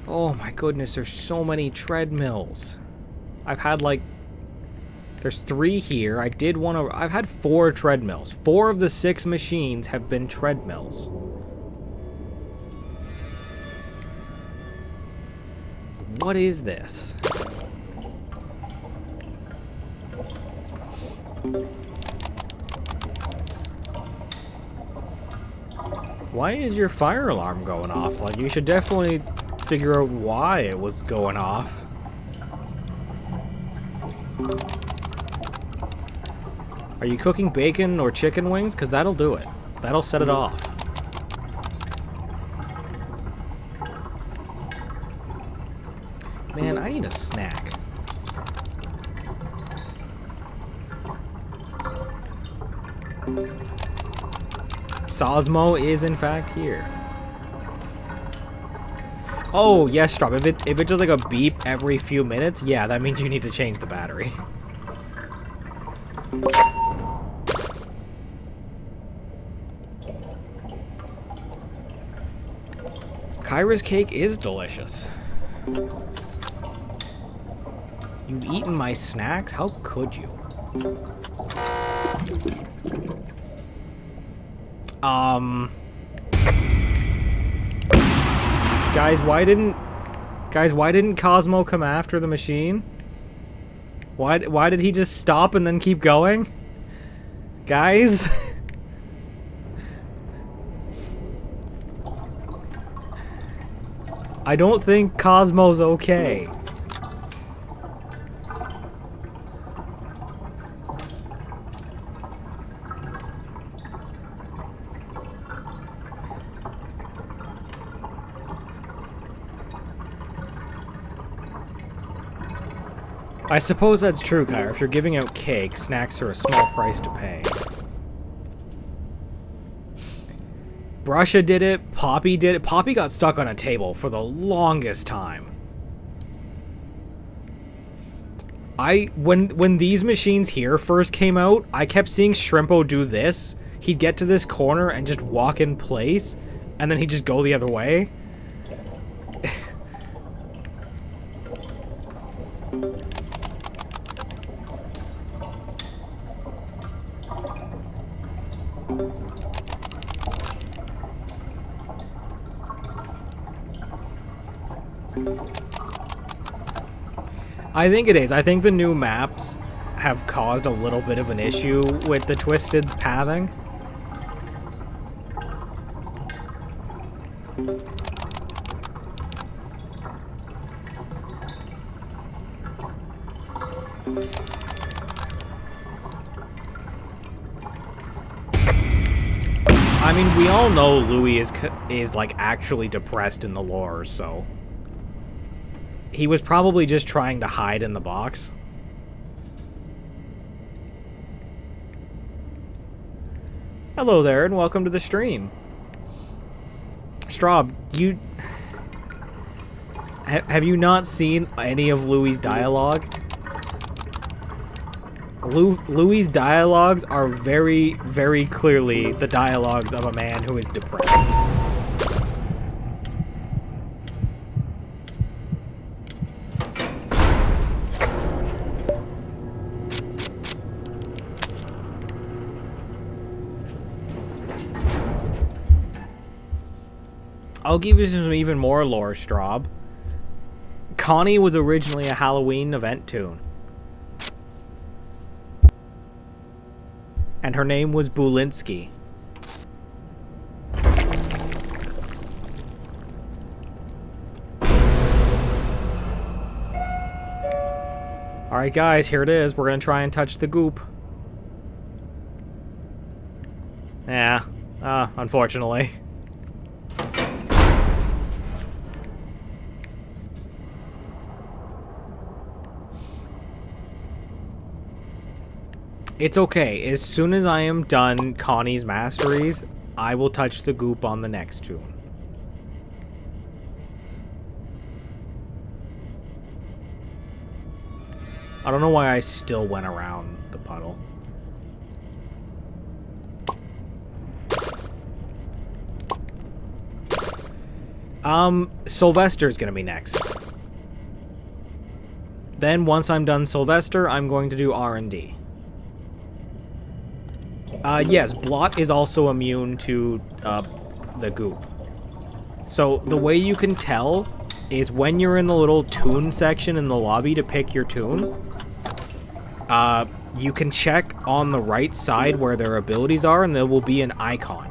Oh my goodness, there's so many treadmills. I've had like... There's 3 here. I've had 4 treadmills. 4 of the 6 machines have been treadmills. What is this? Why is your fire alarm going off? Like, you should definitely figure out why it was going off. Are you cooking bacon or chicken wings? Because that'll do it. That'll set it off. Man, I need a snack. Sosmo is in fact here. Oh, yes, Strop. If it does like a beep every few minutes, yeah, that means you need to change the battery. Kyra's cake is delicious. You've eaten my snacks? How could you? Guys, why didn't Cosmo come after the machine? Why did he just stop and then keep going? Guys? I don't think Cosmo's okay. I suppose that's true, Kyra. If you're giving out cake, snacks are a small price to pay. Brusha did it. Poppy did it. Poppy got stuck on a table for the longest time. When these machines here first came out, I kept seeing Shrimpo do this. He'd get to this corner and just walk in place, and then he'd just go the other way. I think it is. I think the new maps have caused a little bit of an issue with the Twisted's pathing. I mean, we all know Louis is like actually depressed in the lore, so he was probably just trying to hide in the box. Hello there, and welcome to the stream. Straub, have you not seen any of Louis' dialogue? Louis' dialogues are very, very clearly the dialogues of a man who is depressed. I'll give you some even more lore, Straub. Connie was originally a Halloween event tune. And her name was Bulinsky. Alright guys, here it is. We're gonna try and touch the goop. Yeah, unfortunately. It's okay. As soon as I am done Connie's masteries, I will touch the goop on the next tune. I don't know why I still went around the puddle. Sylvester's gonna be next. Then once I'm done Sylvester, I'm going to do R&D. Yes, Blot is also immune to, the goop. So, the way you can tell is when you're in the little tune section in the lobby to pick your tune, you can check on the right side where their abilities are, and there will be an icon.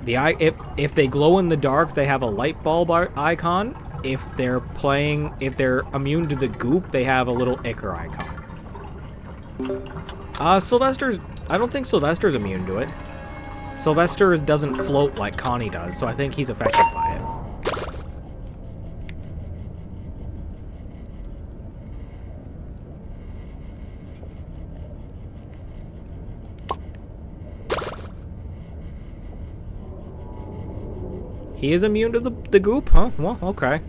If they glow in the dark, they have a light bulb icon. If they're immune to the goop, they have a little Icar icon. Sylvester's... I don't think Sylvester's immune to it. Sylvester doesn't float like Connie does, so I think he's affected by it. He is immune to the goop? Huh? Well, okay.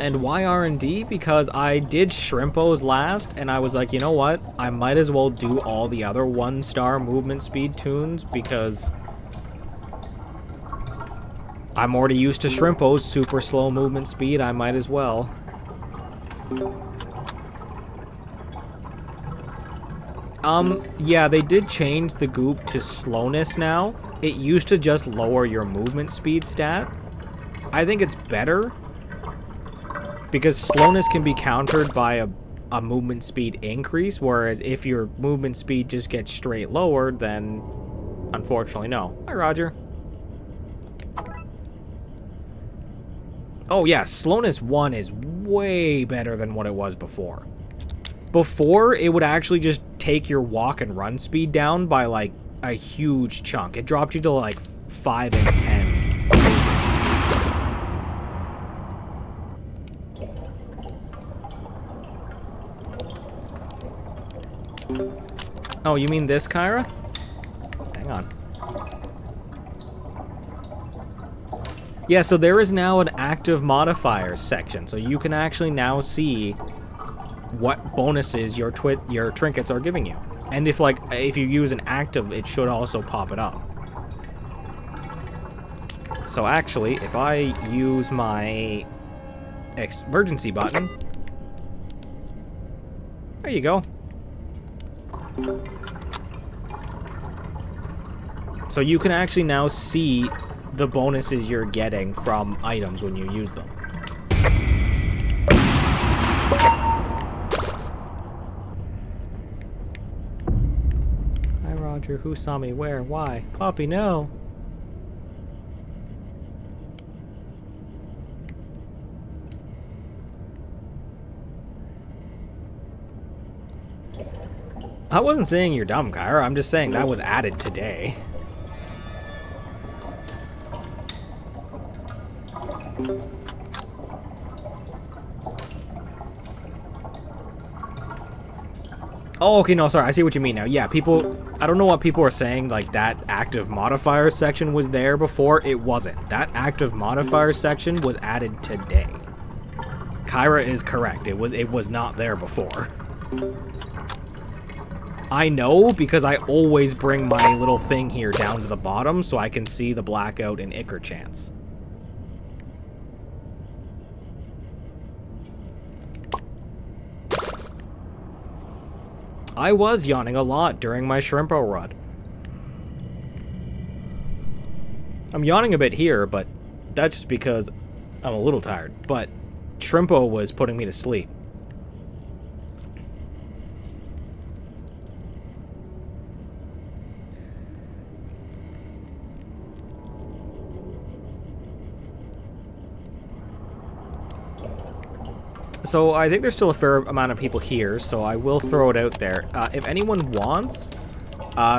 And why R&D? Because I did Shrimpos last, and I was like, you know what? I might as well do all the other 1-star movement speed tunes, because I'm already used to Shrimpo's super slow movement speed. I might as well. Yeah, they did change the goop to slowness now. It used to just lower your movement speed stat. I think it's better, because slowness can be countered by a movement speed increase, whereas if your movement speed just gets straight lowered, then unfortunately no. Hi, Roger. Oh yeah, slowness 1 is way better than what it was before. Before, it would actually just take your walk and run speed down by like a huge chunk. It dropped you to like 5 and 10 movement speed. Oh, you mean this, Kyra? Hang on. Yeah, so there is now an active modifiers section, so you can actually now see what bonuses your trinkets are giving you. And if you use an active, it should also pop it up. So actually, if I use my emergency button, there you go. So you can actually now see the bonuses you're getting from items when you use them. Hi, Roger. Who saw me? Where? Why? Poppy, no. I wasn't saying you're dumb, Kyra. I'm just saying that was added today. Oh, okay, no, sorry, I see what you mean now. Yeah, people, I don't know what people are saying, like, that active modifier section was there before. It wasn't. That active modifier section was added today. Kyra is correct. It was not there before. I know, because I always bring my little thing here down to the bottom so I can see the blackout and Ichor chance. I was yawning a lot during my Shrimpo run. I'm yawning a bit here, but that's just because I'm a little tired. But Shrimpo was putting me to sleep. So I think there's still a fair amount of people here, so I will throw it out there. If anyone wants,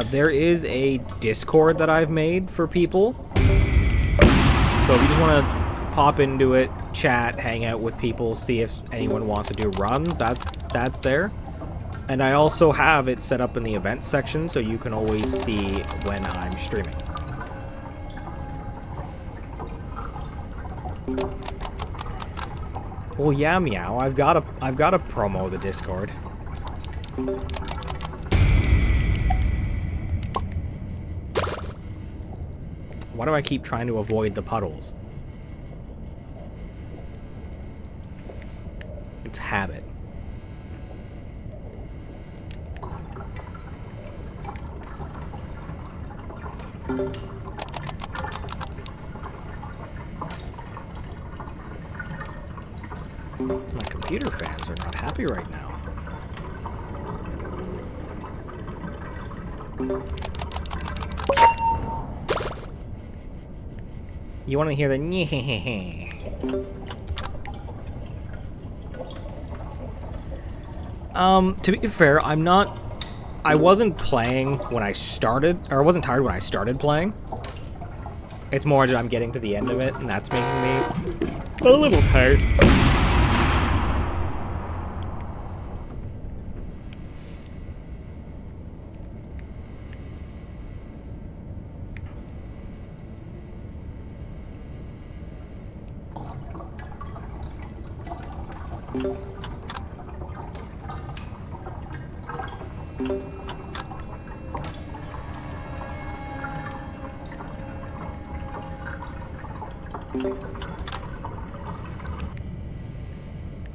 there is a Discord that I've made for people. So if you just want to pop into it, chat, hang out with people, see if anyone wants to do runs, that's there. And I also have it set up in the events section, so you can always see when I'm streaming. Well, yeah, meow. I've got to promo the Discord. Why do I keep trying to avoid the puddles? It's habit. My computer fans are not happy right now. You want to hear the to be fair, I wasn't playing when I started, or I wasn't tired when I started playing. It's more that I'm getting to the end of it, and that's making me a little tired.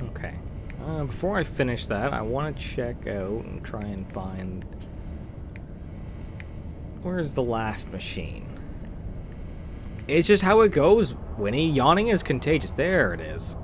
Okay. Before I finish that, I want to check out and try and find... Where's the last machine? It's just how it goes, Winnie. Yawning is contagious. There it is.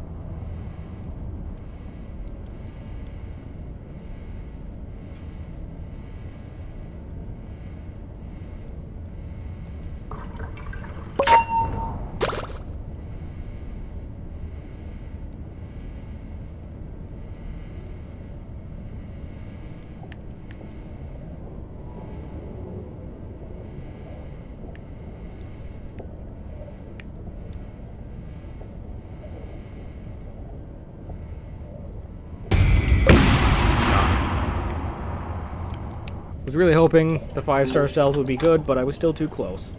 was really hoping the 5-star stealth would be good, but I was still too close.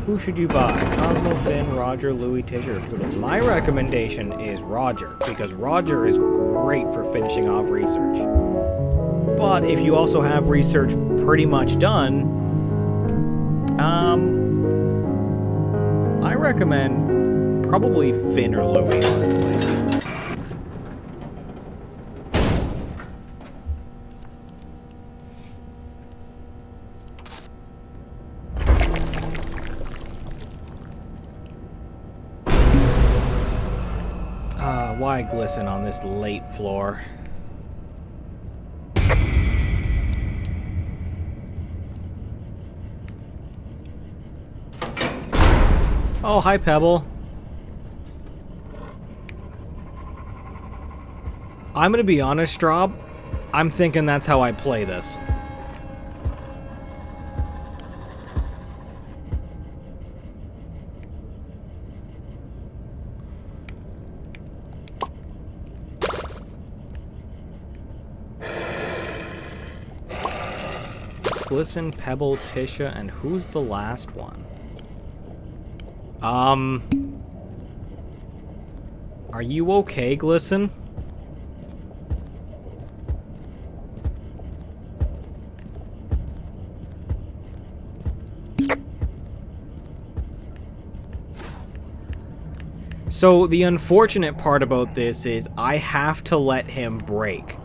Who should you buy? Cosmo, Finn, Roger, Louis, Tisher, or Pluto? My recommendation is Roger, because Roger is great for finishing off research. But if you also have research pretty much done, I recommend probably Finn or Louis, honestly. Why glisten on this late floor? Oh, hi, Pebble. I'm gonna be honest, Straub. I'm thinking that's how I play this. Glisten, Pebble, Tisha, and who's the last one? Are you okay, Glisten? So the unfortunate part about this is I have to let him break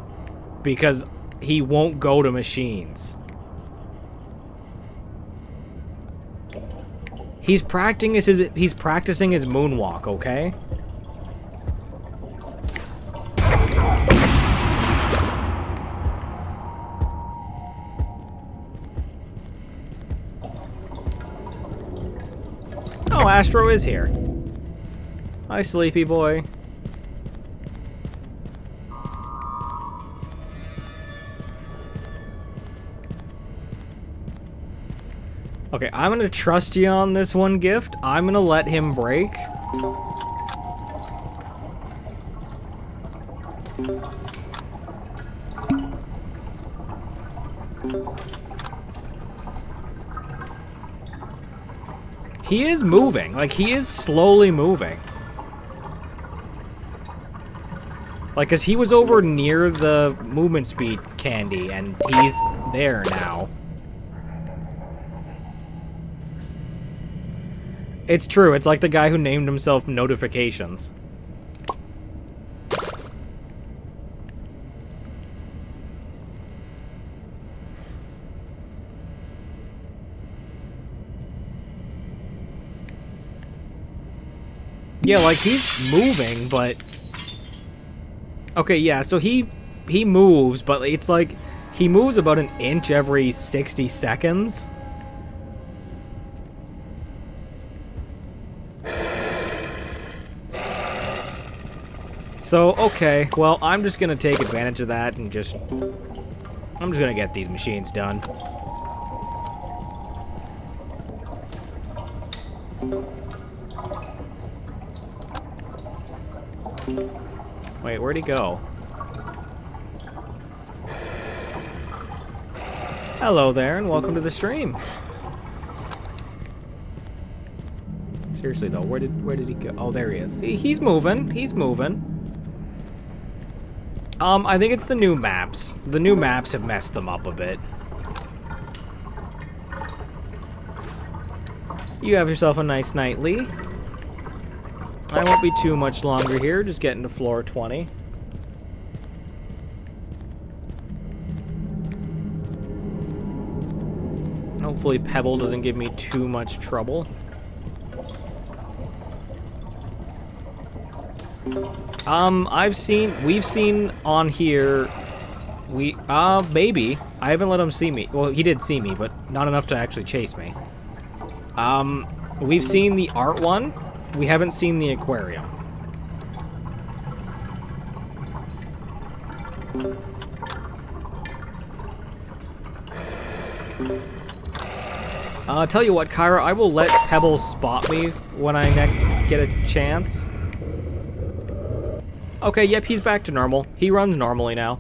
because he won't go to machines. He's practicing his moonwalk, okay? Oh, Astro is here. Hi, sleepy boy. Okay, I'm gonna trust you on this one, Gift. I'm gonna let him break. He is moving. Like, he is slowly moving. Like, 'cause he was over near the movement speed candy, and he's there now. It's true, it's like the guy who named himself Notifications. Yeah, like, he's moving, but... Okay, yeah, so he moves, but it's like, he moves about an inch every 60 seconds. So, okay, well, I'm just gonna take advantage of that and just... I'm just gonna get these machines done. Wait, where'd he go? Hello there, and welcome to the stream. Seriously though, where did he go? Oh, there he is. See, he's moving. He's moving. I think it's the new maps. The new maps have messed them up a bit. You have yourself a nice night, Lee. I won't be too much longer here, just getting to floor 20. Hopefully Pebble doesn't give me too much trouble. We've seen on here, maybe. I haven't let him see me. Well, he did see me, but not enough to actually chase me. We've seen the art one. We haven't seen the aquarium. Tell you what, Kyra, I will let Pebble spot me when I next get a chance. Okay, yep, he's back to normal. He runs normally now.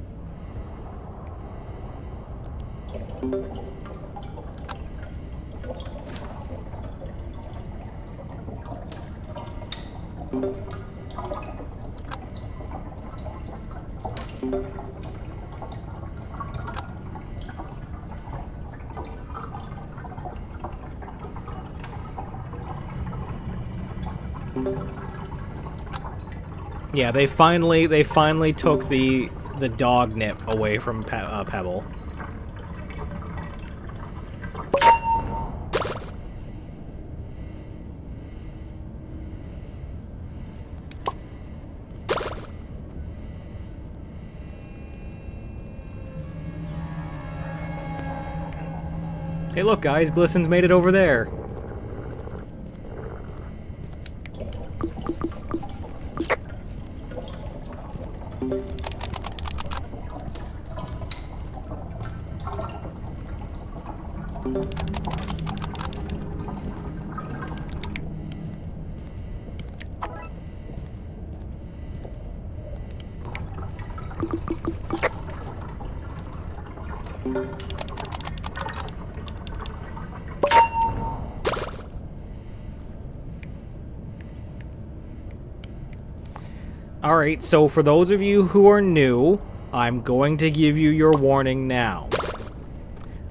Yeah, they finally took the dog nip away from Pebble. Hey, look, guys, Glisten's made it over there. Alright, so for those of you who are new, I'm going to give you your warning now.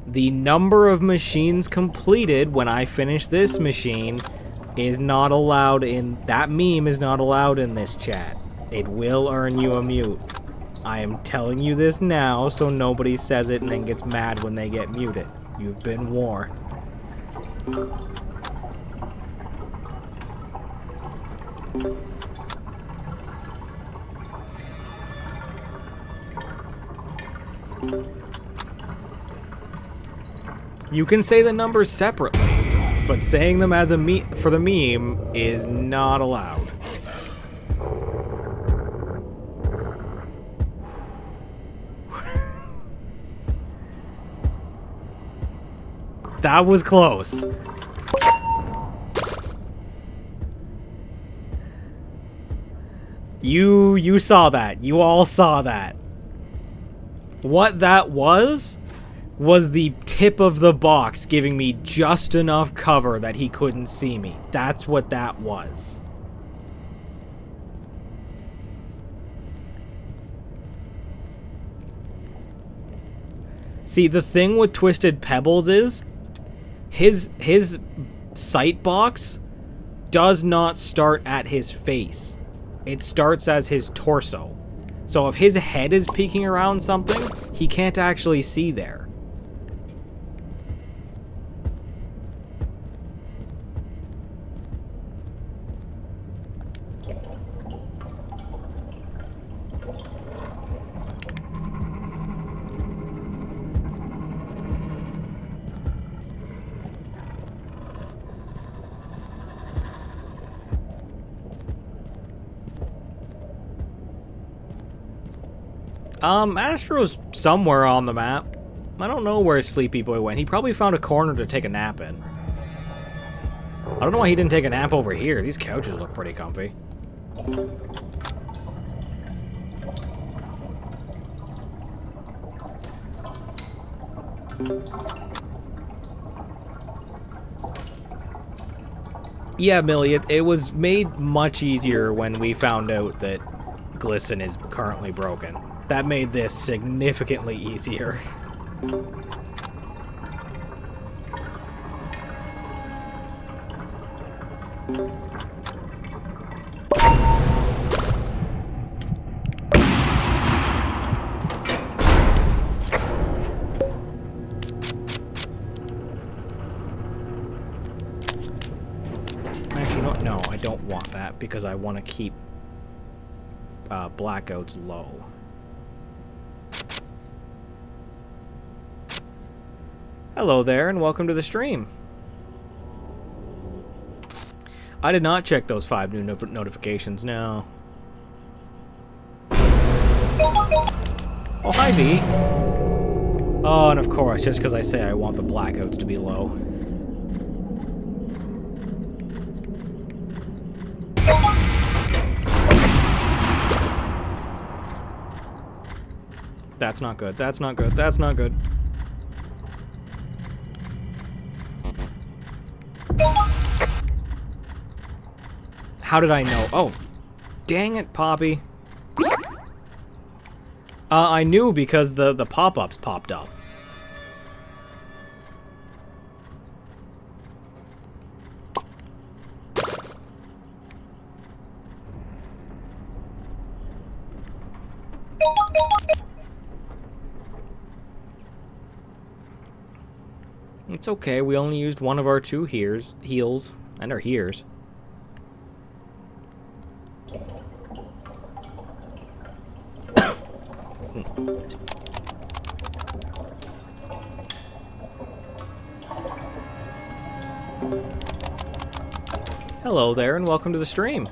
The number of machines completed when I finish this machine is not allowed in... That meme is not allowed in this chat. It will earn you a mute. I am telling you this now so nobody says it and then gets mad when they get muted. You've been warned. You can say the numbers separately, but saying them as a for the meme is not allowed. That was close. You saw that. You all saw that. What that was the tip of the box giving me just enough cover that he couldn't see me. That's what that was. See, the thing with Twisted Pebbles is his sight box does not start at his face. It starts as his torso. So if his head is peeking around something, he can't actually see there. Astro's somewhere on the map. I don't know where Sleepy Boy went. He probably found a corner to take a nap in. I don't know why he didn't take a nap over here. These couches look pretty comfy. Yeah, Millie, it was made much easier when we found out that Glisten is currently broken. That made this significantly easier. no, I don't want that because I want to keep blackouts low. Hello there, and welcome to the stream. I did not check those 5 new notifications, no. Oh, hi, V. Oh, and of course, just because I say I want the blackouts to be low. That's not good, that's not good, that's not good. How did I know? Oh, dang it, Poppy. I knew because the pop-ups popped up. It's okay, we only used one of our 2 heals, and our hears. Hello there, and welcome to the stream.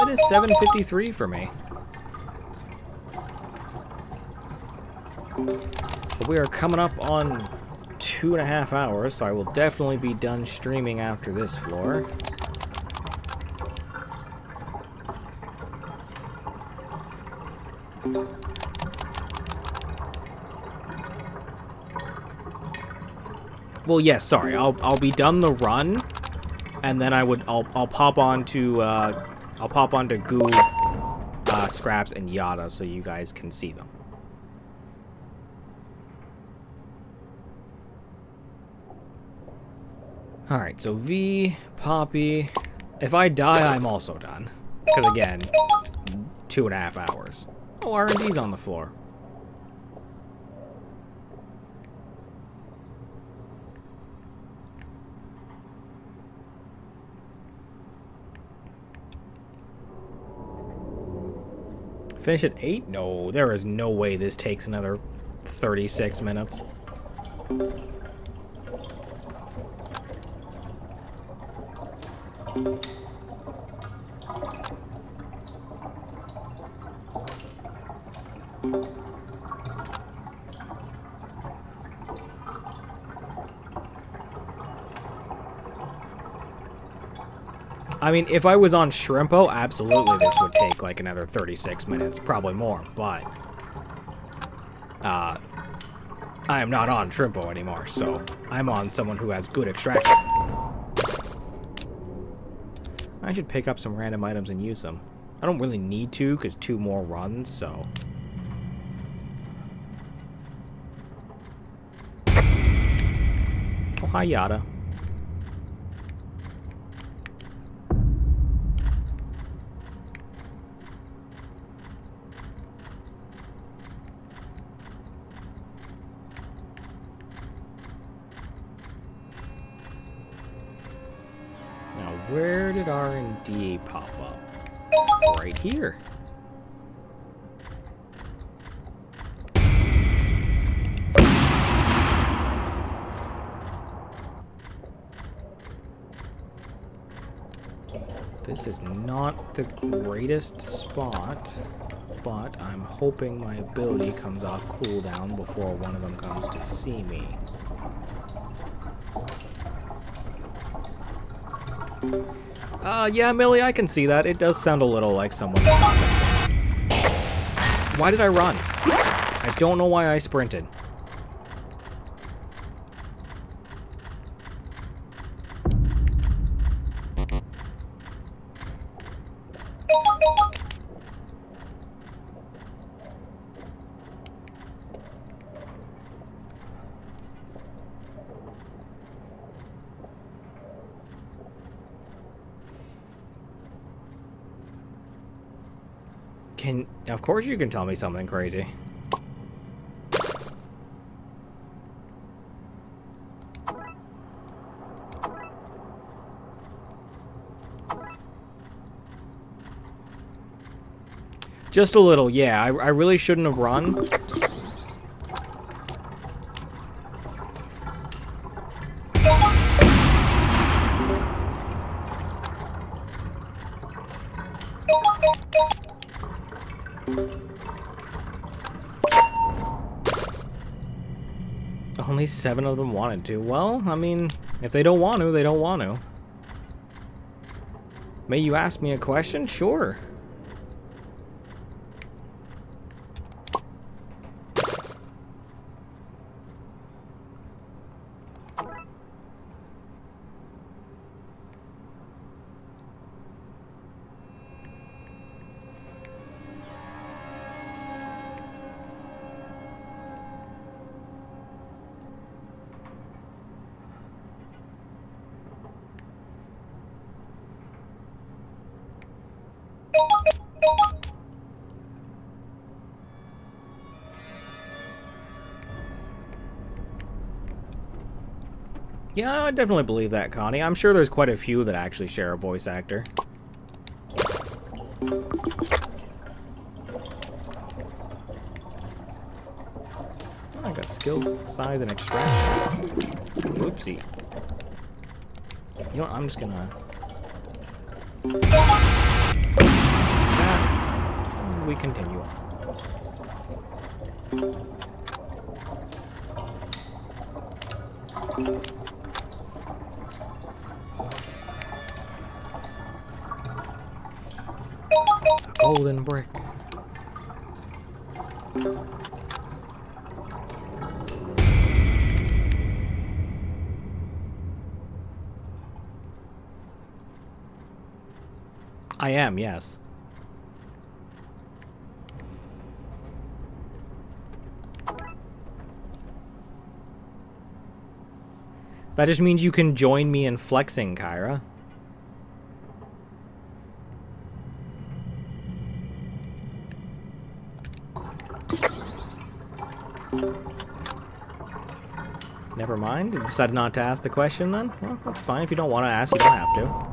It is 7:53 for me. But we are coming up on 2.5 hours, so I will definitely be done streaming after this floor. Well, yes, sorry. I'll be done the run, and then I'll pop onto Goo, Scraps, and Yada so you guys can see them. Alright, so V, Poppy. If I die, I'm also done. Because again, 2.5 hours. Oh, R&D's on the floor. Finish at 8? No, there is no way this takes another 36 minutes. I mean, if I was on Shrimpo, absolutely this would take like another 36 minutes, probably more, but I am not on Shrimpo anymore, so I'm on someone who has good extraction. I should pick up some random items and use them. I don't really need to, because 2 more runs, so... Oh, hi, Yada. Where did R&D pop up? Right here. This is not the greatest spot, but I'm hoping my ability comes off cooldown before one of them comes to see me. Yeah, Millie, I can see that. It does sound a little like someone. Why did I run? I don't know why I sprinted. Of course you can tell me something crazy. Just a little, yeah. I really shouldn't have run. Only 7 of them wanted to. Well, I mean, if they don't want to, they don't want to. May you ask me a question? Sure. Yeah, I definitely believe that, Connie. I'm sure there's quite a few that actually share a voice actor. Oh, I got skill, size, and extraction. Oopsie. You know what? I'm just gonna... we continue on. Golden brick. I am, yes. That just means you can join me in flexing, Kyra. Never mind. You decided not to ask the question then? Well, that's fine. If you don't want to ask, you don't have to.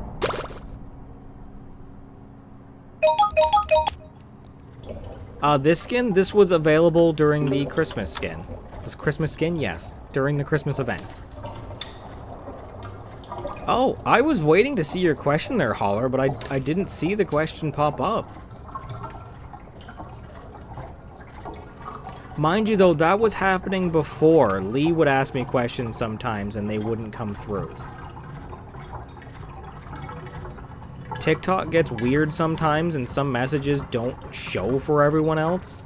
This skin, this was available during the Christmas skin. This Christmas skin, yes. During the Christmas event. Oh, I was waiting to see your question there, Holler, but I didn't see the question pop up. Mind you, though, that was happening before. Lee would ask me questions sometimes, and they wouldn't come through. TikTok gets weird sometimes, and some messages don't show for everyone else.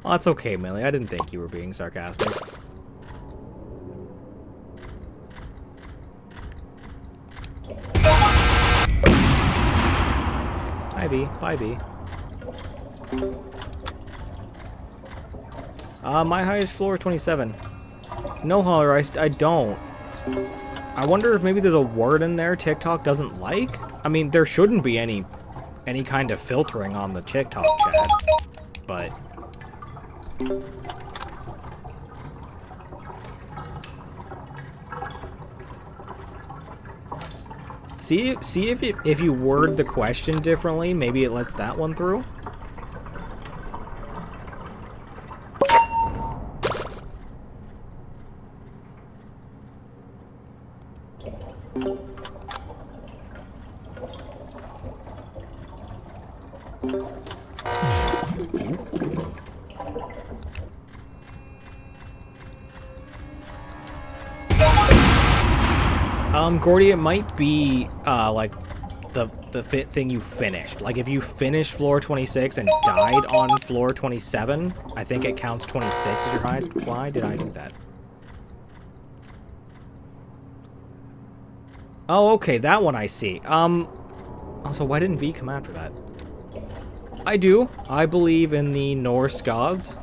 Oh, that's okay, Millie. I didn't think you were being sarcastic. Hi, V. Bye, V. My highest floor is 27. No, Holler, I don't. I wonder if maybe there's a word in there TikTok doesn't like? I mean, there shouldn't be any kind of filtering on the TikTok chat, but... See if you word the question differently, maybe it lets that one through. Gordy, it might be, like, thing you finished. Like, if you finished floor 26 and died on floor 27, I think it counts 26 as your highest. Why did I do that? Oh, okay, that one I see. Also, why didn't V come after that? I do. I believe in the Norse gods.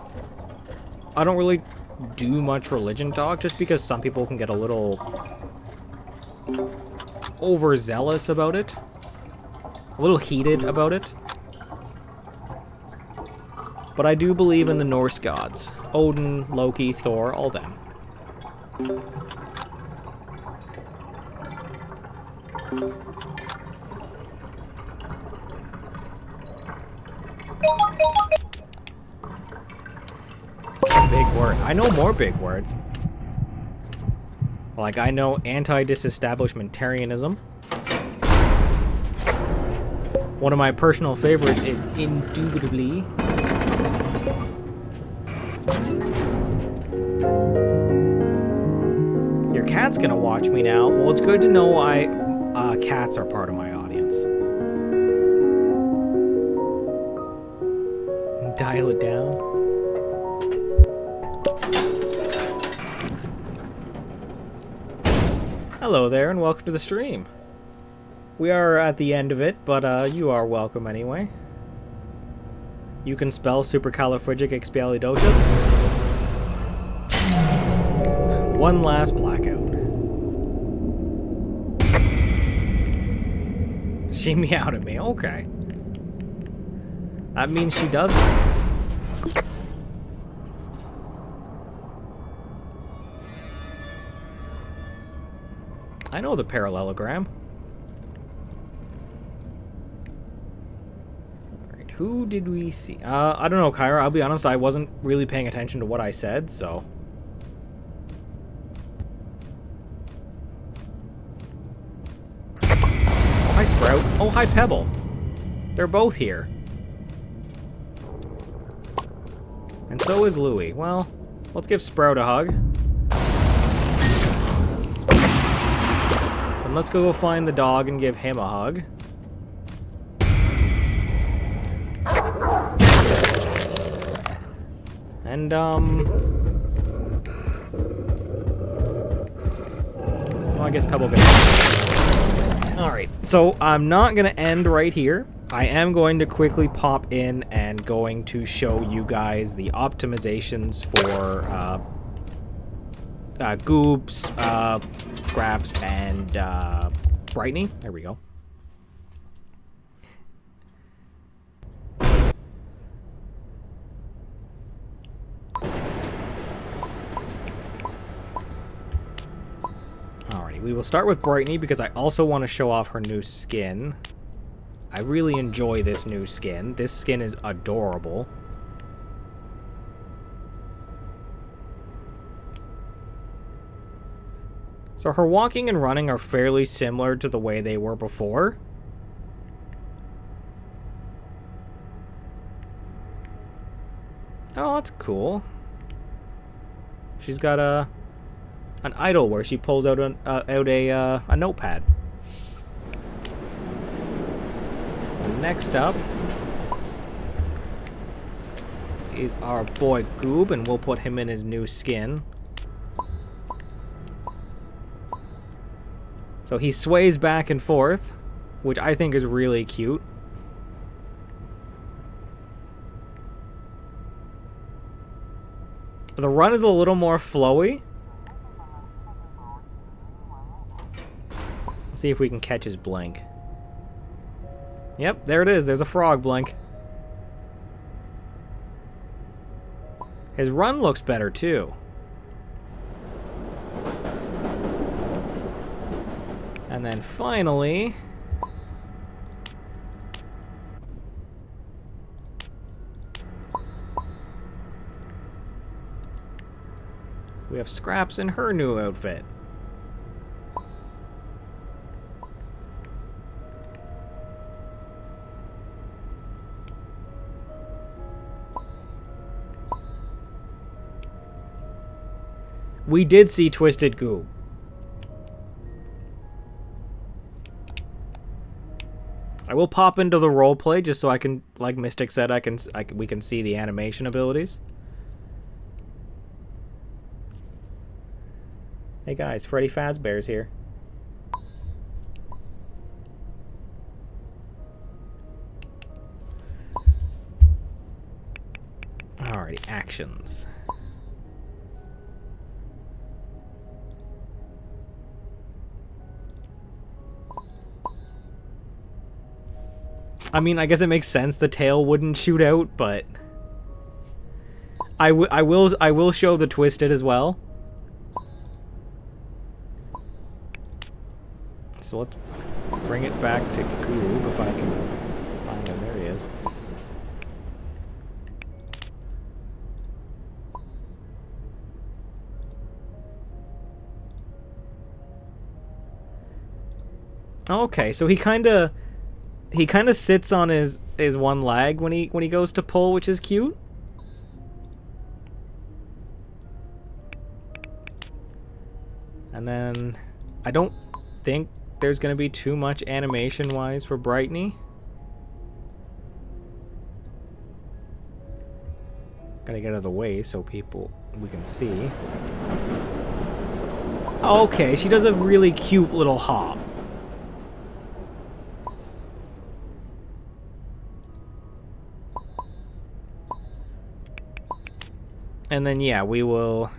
I don't really do much religion talk, just because some people can get a little overzealous about it. A little heated about it. But I do believe in the Norse gods. Odin, Loki, Thor, all them. Big word. I know more big words. Like, I know anti-disestablishmentarianism. One of my personal favorites is indubitably. Your cat's gonna watch me now. Well, it's good to know cats are part of my audience. Dial it down. Hello there, and welcome to the stream. We are at the end of it, but you are welcome anyway. You can spell supercalifragilisticexpialidocious. One last blackout. She meowed at me, okay. That means she does like it. I know the parallelogram. Alright, who did we see? I don't know, Kyra. I'll be honest, I wasn't really paying attention to what I said, so. Oh, hi, Sprout. Oh, hi, Pebble. They're both here. And so is Louie. Well, let's give Sprout a hug. And let's go find the dog and give him a hug. And, well, I guess Pebble gets... Alright, so I'm not going to end right here. I am going to quickly pop in and going to show you guys the optimizations for, goobs, scraps, and brightening. There we go. Alrighty, we will start with brightening because I also want to show off her new skin. I really enjoy this new skin. This skin is adorable. So her walking and running are fairly similar to the way they were before. Oh, that's cool. She's got an idol where she pulls out a notepad. So next up is our boy Goob, and we'll put him in his new skin. So he sways back and forth, which I think is really cute. The run is a little more flowy. Let's see if we can catch his blink. Yep, there it is. There's a frog blink. His run looks better too. And then finally, we have Scraps in her new outfit. We did see Twisted Goo. I will pop into the roleplay just so I can, like Mystic said, we can see the animation abilities. Hey guys, Freddy Fazbear's here. Alrighty, actions. I mean, I guess it makes sense the tail wouldn't shoot out, but I will show the twisted as well. So let's bring it back to Goob if I can find him. There he is. Okay, so he kind of sits on his one leg when he goes to pull, which is cute. And then I don't think there's going to be too much animation-wise for Brightney. Gotta get out of the way so we can see. Okay, she does a really cute little hop. And then, yeah, we will...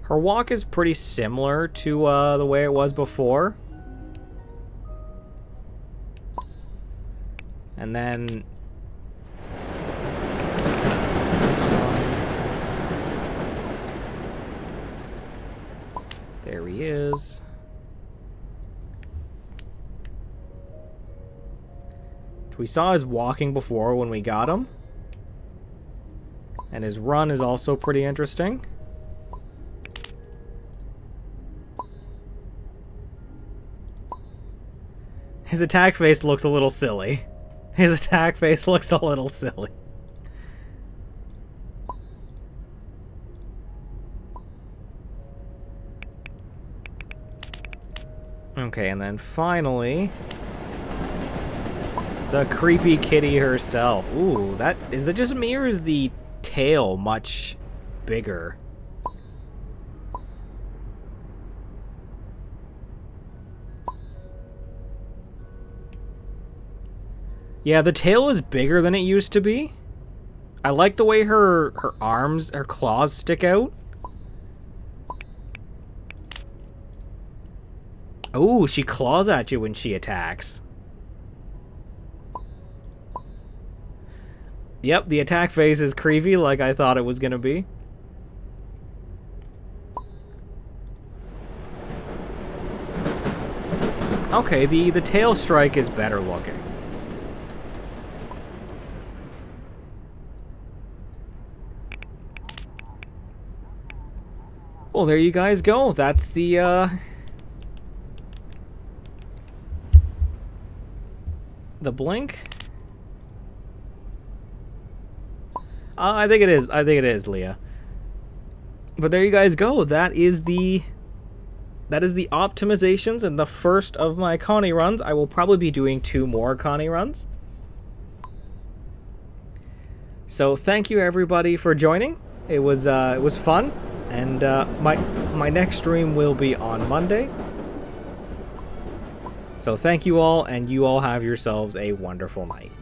Her walk is pretty similar to the way it was before. And then... this one. There he is. We saw his walking before when we got him. And his run is also pretty interesting. His attack face looks a little silly. His attack face looks a little silly. Okay, and then finally, the creepy kitty herself. Ooh, is it just me or is the tail much bigger? Yeah, the tail is bigger than it used to be. I like the way her arms, her claws stick out. Oh, she claws at you when she attacks. Yep, the attack phase is creepy like I thought it was gonna be. Okay, the tail strike is better looking. Well, there you guys go. That's the blink. I think it is. I think it is, Leah. But there you guys go. That is the optimizations and the first of my Connie runs. I will probably be doing 2 more Connie runs. So thank you everybody for joining. It was fun. And my next stream will be on Monday. So thank you all, and you all have yourselves a wonderful night.